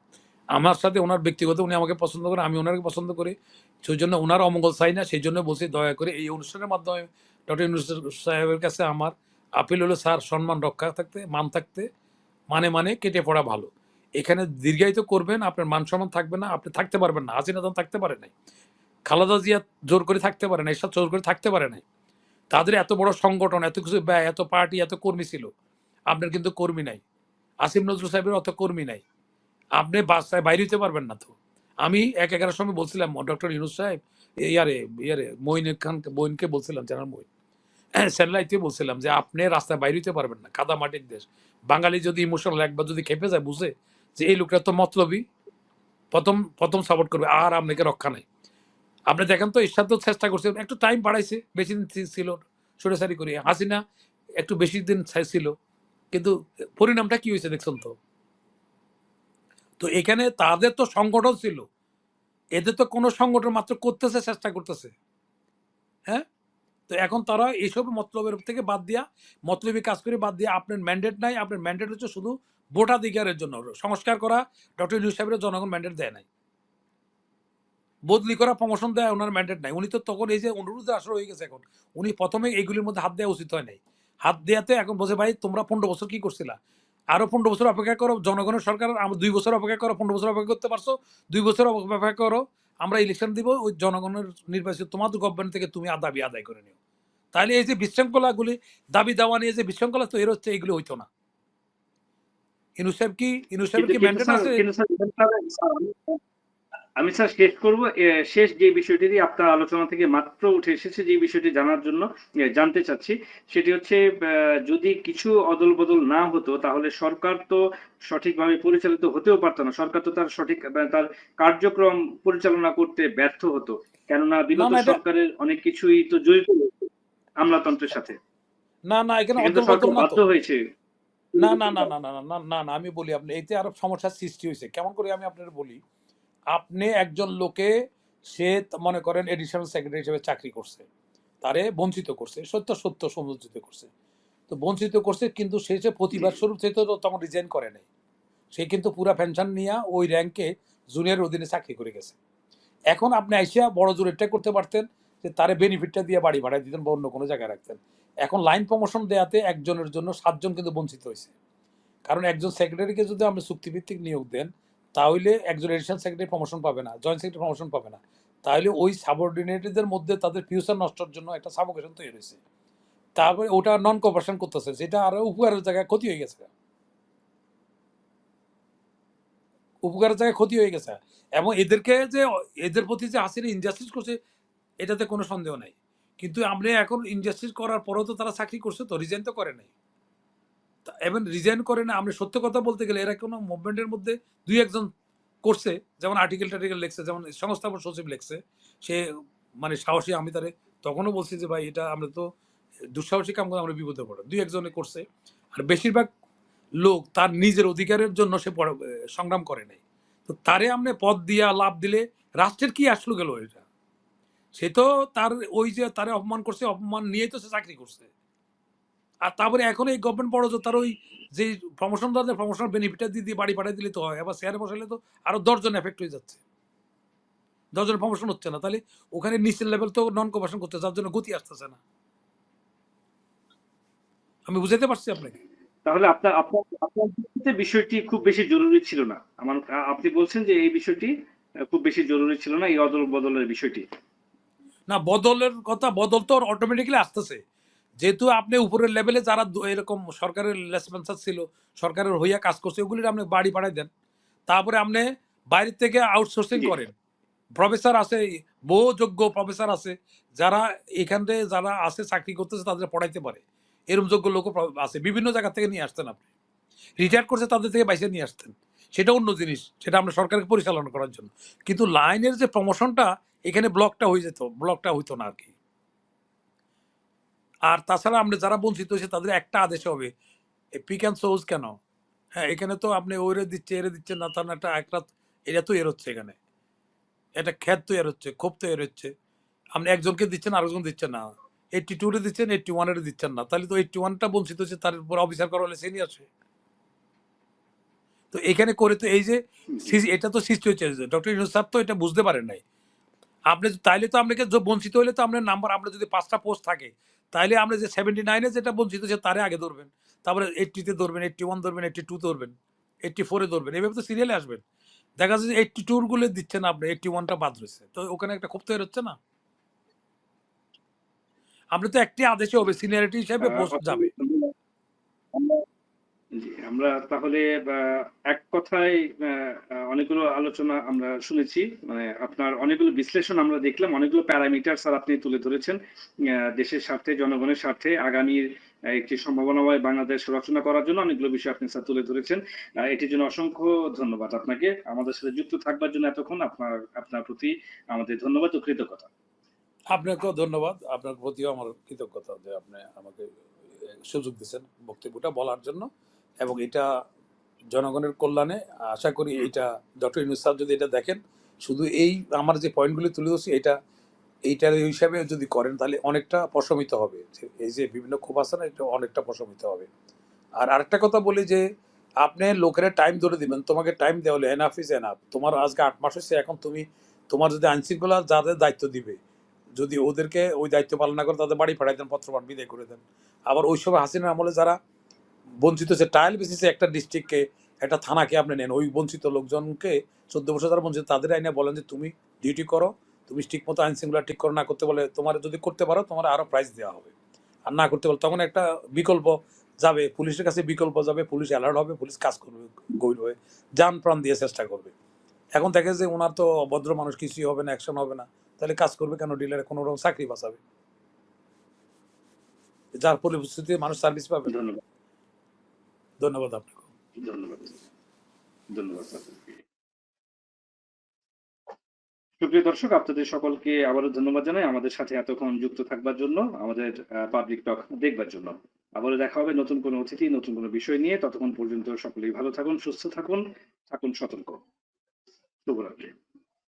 আমার সাথে ওনার ব্যক্তিগত, উনি আমাকে পছন্দ করে, আমি ওনাকে পছন্দ করি, সেই জন্য ওনার অমঙ্গল চাই না। সেই জন্য বলছি দয়া করে এই অনুষ্ঠানের মাধ্যমে ডক্টর ইউনূস সাহেবের কাছে আমার আপিল হলো, স্যার সম্মান রক্ষা থাকতে, মান থাকতে, মানে কেটে পড়া ভালো। এখানে দীর্ঘায়িত করবেন, আপনার মান সম্মান থাকবে না, আপনি থাকতে পারবেন না। হাসিনা তখন থাকতে পারে নাই, খালেদা জিয়া জোর করে থাকতে পারে না, এসব জোর করে থাকতে পারে নাই। তাদের এত বড় সংগঠন, এত কিছু ব্যয়, এত পার্টি, এত কর্মী ছিল। আপনার কিন্তু কর্মী নাই। আসিম নজরুল সাহেবের অত কর্মী নাই। আপনি বাসায় বাইরে হইতে পারবেন না তো। আমি ১-১১ সময় বলছিলাম ডক্টর ইউনূস সাহেব, ইয়ারে মঈনের খান মঈনকে বলছিলাম, জেনারেল মঈন স্যাটেলাইটে বলছিলাম যে আপনি রাস্তায় বাইরে হইতে পারবেন না, কাদা মাটির দেশ। বাঙালি যদি ইমোশনাল একবার যদি খেপে যায়, বুঝে যে এই লোকটা তো মতলবী, প্রথম প্রথম সাপোর্ট করবে, আর আপনাকে রক্ষা নাই। আপনি দেখেন তো ঈশ্বর তো চেষ্টা করছে, একটু টাইম বাড়াইছে, বেশি দিন ছিল সরেসারি করি। হাসিনা একটু বেশি দিন ছিল, কিন্তু পরিণামটা কি হয়েছে দেখছেন তো। তো এখানে তাদের তো সংগঠন ছিল, এদের তো কোনো সংগঠন মাত্র করতেছে, চেষ্টা করতেছে। হ্যাঁ, তো এখন তারা এইসব মতলবের থেকে বাদ দিয়া, মতলবী কাজ করে বাদ দিয়া, আপনার ম্যান্ডেট নাই, আপনার ম্যান্ডেট হচ্ছে শুধু ভোটাধিকারের জন্য সংস্কার করা। ডক্টর ইউনূস সাহেবের জনগণ ম্যান্ডেট দেয় নাই, বদলি করা, প্রমোশন দেয়, ওনার ম্যান্ডেট নাই। উনি তো তখন এই যে অনুরোধে আসর হয়ে গেছে, এখন উনি প্রথমে এইগুলির মধ্যে হাত দেওয়া উচিত হয় নাই। হাত দেওয়াতে এখন বসে, ভাই তোমরা 15 বছর কি করছিলা, আরো 15 বছর অপেক্ষা করো, জনগণের সরকার, আমরা 2 বছর অপেক্ষা করো, 15 বছর অপেক্ষা করতে পারছো, 2 বছর অপেক্ষা করো, আমরা ইলেকশন দিব, ওই জনগণের নির্বাচিত তোমাদের গভর্নমেন্ট থেকে তুমি দাবি আদায় করে নিও। তাহলে এই যে বিশৃঙ্খলাগুলি, দাবি দাওয়া নিয়ে যে বিশৃঙ্খলা তৈরি হচ্ছে, এগুলো হইতো না। ইউনূস সাহেব কি, ইউনূস সাহেবের কি ম্যান্ডেট আছে? আমি স্যার শেষ করব, শেষ যে বিষয়টি দিয়ে আপনার আলোচনা থেকে মাত্র উঠে এসেছে, যে বিষয়টি জানার জন্য জানতে চাচ্ছি, সেটি হচ্ছে যদি কিছু অদল বদল না হতো তাহলে সরকার তো সঠিকভাবে পরিচালিত হতেও পারতো না। সরকার তো তার সঠিক তার কার্যক্রম পরিচালনা করতে ব্যর্থ হতো, কেননা না বিগত না এটা, সরকারের অনেক কিছুই তো জড়িত রয়েছে আমলাতন্ত্রের সাথে। না না এখানে সেখানে তো অদল বদল সরকার না তো। বাধ্য হয়েছে। না না না না না না না না না, আমি বলি আপনি এতে আরো সমস্যার সৃষ্টি হয়েছে। কেমন করে আমি আপনার বলি, আপনি একজন লোকে, সে মনে করেন এডিশনাল সেক্রেটারি হিসেবে চাকরি করছে, তারে বঞ্চিত করছে, সত্য সত্য বঞ্চিত করছে। তো বঞ্চিত করছে, কিন্তু সে যে প্রতিবাদ স্বরূপ সে তো তখন রিজাইন করে নাই। সে কিন্তু পুরা পেনশন নিয়ে ওই র্যাঙ্কে জুনিয়র অধীনে চাকরি করে গেছে। এখন আপনি আইসিয়া বড় জোর এটা করতে পারতেন যে তারে বেনিফিটটা দিয়ে বাড়ি ভাড়া দিতেন বা অন্য কোনো জায়গায় রাখতেন। এখন লাইন প্রমোশন দেওয়াতে একজনের জন্য 7 জন কিন্তু বঞ্চিত হয়েছে। কারণ একজন সেক্রেটারিকে যদি আপনি চুক্তিভিত্তিক নিয়োগ দেন, তাহলে একজন এডিশনাল সেক্রেটারি প্রমোশন পাবে না, জয়েন্ট সেক্রেটারি প্রমোশন পাবে না। তাহলে ওই সাবঅর্ডিনেটদের মধ্যে তাদের ফিউচার নষ্টের জন্য একটা সাবকেশন তৈরি হয়েছে। তারপরে ওটা নন কোঅপারেশন করতেছে, যেটা আরো উপকারের জায়গায় ক্ষতি হয়ে গেছে, উপকারের জায়গায় ক্ষতি হয়ে গেছে। এবং এদেরকে যে, এদের প্রতি যে হাসিনা ইনজাস্টিস করছে, এটাতে কোনো সন্দেহ নাই। কিন্তু আমরা এখন ইনজাস্টিস করার পরেও তো তারা চাকরি করছে, তো রিজাইন তো করে নাই। এবং রিজাইন করে না, আমরা সত্য কথা বলতে গেলে এরা কোনো মুভমেন্টের মধ্যে 2-1 জন করছে, যেমন আর্টিকেল টার্টিকেল লিখছে, যেমন সংস্থাপন সচিব লিখছে, সে মানে সাহসী। আমি তারে তখনও বলছি যে ভাই এটা আমরা তো দুঃসাহসী কাম করে আমরা বিপদে পড়ে, 2-1 জনে করছে। আর বেশিরভাগ লোক তার নিজের অধিকারের জন্য সে সংগ্রাম করে নাই। তো তারে আপনি পদ দিয়া লাভ দিলে রাষ্ট্রের কি আসলো গেল এটা? সে তো তার ওই যে তারে অপমান করছে, অপমান নিয়েই তো সে চাকরি করছে। আর তারপরে এখন এই গভর্নমেন্ট বড় যে তার ওই যে প্রমোশন দেওয়া, প্রমোশনাল বেনিফিটটা দিয়ে দিয়ে বাড়ি পাঠিয়ে দিলে তো হয়, আবার শেয়ারে বসালে তো আরো 10 জন এফেক্ট হয়ে যাচ্ছে, 10 জন প্রমোশন হচ্ছে না, তাহলে ওখানে নিচের লেভেল তো নন কোপারেশন করতে, যার জন্য গতি আসতেছে না। আমি বুঝাইতে পারছি আপনাকে? তাহলে আপনার আপনার আপনার দৃষ্টিতে বিষয়টি খুব বেশি জরুরি ছিল না। আমার আপনি বলছেন যে এই বিষয়টি খুব বেশি জরুরি ছিল না, এই অদল বদলের বিষয়টি। না, বদলের কথা, বদল তো অটোমেটিক্যালি আসতেছে। যেহেতু আপনি উপরের লেভেলে যারা এরকম সরকারের লেসপন্সার ছিল, সরকারের হইয়া কাজ করছে, ওগুলির আপনি বাড়ি পাঠাই দেন। তারপরে আপনি বাইরে থেকে আউটসোর্সিং জি করেন। প্রফেসর আছে, বহু যোগ্য প্রফেসর আছে, যারা এখানে যারা আছে চাকরি করতেছে তাদের পড়াইতে পারে। এরকম যোগ্য লোকও আছে, বিভিন্ন জায়গা থেকে নিয়ে আসতেন আপনি। রিটায়ার করছে তাদের থেকে বাইসে নিয়ে আসতেন। সেটা অন্য জিনিস, সেটা আমরা সরকারকে পরিচালনা করার জন্য। কিন্তু লাইনের যে প্রমোশনটা, এখানে ব্লকটা হয়ে যেত, ব্লকটা হইতো না আর কি। আর তাছাড়া আমরা যারা বঞ্চিত হয়েছে তাদের একটা আদেশে হবে, পিক অ্যান্ড সোজ কেন? হ্যাঁ, এখানে তো আপনি ওরে দিচ্ছে এরে দিচ্ছেন না, তার না একটা এটা তো এর হচ্ছে, এখানে এটা খ্যাত তো এর হচ্ছে, ক্ষোভ তো এর হচ্ছে। আপনি একজনকে দিচ্ছেন, আরেকজন দিচ্ছেন না। 82 রে দিচ্ছেন, 81 এর দিচ্ছেন না, তাহলে তো 81টা বঞ্চিত হচ্ছে, তার উপর অফিসার করা হলে সিনিয়র আসে। তো এখানে করে তো এই যে জি এটা তো সৃষ্টি হচ্ছে, ডক্টর ইউনূস স্যার তো এটা বুঝতে পারেন নাই। আপনি তাইলে তো আপনাকে বঞ্চিত হইলে তো আপনার নাম্বার, আপনার যদি 5টা পোস্ট থাকে, তাইলে আমরা যে 79-এ যেটা বঞ্চিত হচ্ছে তারে আগে ধরবেন, তারপরে 80-তে ধরবেন, 81 ধরবেন, 82 ধরবেন, 84-এ ধরবেন, এভাবে তো সিরিয়ালে আসবেন। দেখা যাচ্ছে যে 82 গুলো দিচ্ছেন আপনি, 81টা বাদ রয়েছে, তো ওখানে একটা ক্ষোভ তৈরি হচ্ছে না? আপনি তো একটি আদেশে হবে, সিনিয়রিটি হিসেবে পোস্ট যাবে। অসংখ্য ধন্যবাদ। আমরা জি, আমরা তাহলে এক কথায় অনেকগুলো আলোচনা আমরা শুনেছি। মানে আপনার অনেকগুলো বিশ্লেষণ আমরা দেখলাম, অনেকগুলো প্যারামিটার স্যার আপনি তুলে ধরেছেন। দেশের স্বার্থে, জনগণের স্বার্থে আগামীর একটি সম্ভাবনাময় বাংলাদেশ রচনা করার জন্য অনেকগুলো বিষয় আপনি স্যার তুলে ধরেছেন। এটির জন্য অসংখ্য ধন্যবাদ আপনাকে। আমাদের সাথে যুক্ত থাকবার জন্য এতক্ষণ আপনার প্রতি আমাদের ধন্যবাদ ও কৃতজ্ঞতা। আপনাকেও ধন্যবাদ, আপনার প্রতিও আমার কৃতজ্ঞতা যে আপনি আমাকে সুযোগ দিচ্ছেন বক্তব্যটা বলার জন্য। এবং এটা জনগণের কল্যাণে, আশা করি এটা ডক্টর ইউনূস স্যার যদি এটা দেখেন, শুধু এই আমার যে পয়েন্টগুলি তুলে ধরছি, এইটার হিসাবে যদি করেন তাহলে অনেকটা প্রশমিত হবে। এই যে বিভিন্ন ক্ষোভ আছে না, এটা অনেকটা প্রশমিত হবে। আর আরেকটা কথা বলি যে আপনি লোকের টাইম ধরে দিবেন, তোমাকে টাইম দেওয়া হলে এনাফ ইজ এনাফ। তোমার আজকে 8 মাস হচ্ছে, এখন তুমি তোমার যদি আইনশৃঙ্খলা যাদের দায়িত্ব দিবে, যদি ওদেরকে ওই দায়িত্ব পালন না করে তাদের বাড়ি পাঠাই দেন, পত্রপাঠ বিদায় করে দেন। আবার ওই সময় হাসিনার আমলে যারা বঞ্চিত হচ্ছে, ট্রায়াল বেসিসে একটা ডিস্ট্রিক্টকে, একটা থানাকে আপনি নেন, ওই বঞ্চিত লোকজনকে 14 বছর যারা বঞ্চিত তাদের আইনে বলেন যে তুমি ডিউটি করো, তুমি ঠিক মতো আইন শৃঙ্খলা ঠিক করো, না করতে বলে তোমার যদি করতে পারো তোমার আরো প্রাইজ দেওয়া হবে, আর না করতে বলে তখন একটা বিকল্প যাবে, পুলিশের কাছে বিকল্প যাবে, পুলিশ অ্যালার্ট হবে, পুলিশ কাজ করবে গভীর হয়ে, যান প্রাণ দিয়ে চেষ্টা করবে। এখন দেখে যে ওনার তো ভদ্র মানুষ, কিছুই হবে না, অ্যাকশন হবে না, তাহলে কাজ করবে কেন? ডিলারে কোনো রকম চাকরি বাঁচাবে, যার পরিস্থিতি মানুষ সার্ভিস পাবে না। ধন্যবাদ, ধন্যবাদ আপনাকে। ধন্যবাদ, ধন্যবাদ স্যার। সুপ্রিয় দর্শক, আপনাদের সকলকে আবারও ধন্যবাদ জানাই আমাদের সাথে এতক্ষণ যুক্ত থাকবার জন্য, আমাদের পাবলিক টক দেখবার জন্য। আবারও দেখা হবে নতুন কোনো অতিথি, নতুন কোনো বিষয় নিয়ে। ততক্ষণ পর্যন্ত সকলেই ভালো থাকুন, সুস্থ থাকুন, থাকুন সতর্ক। শুভরাত্রি।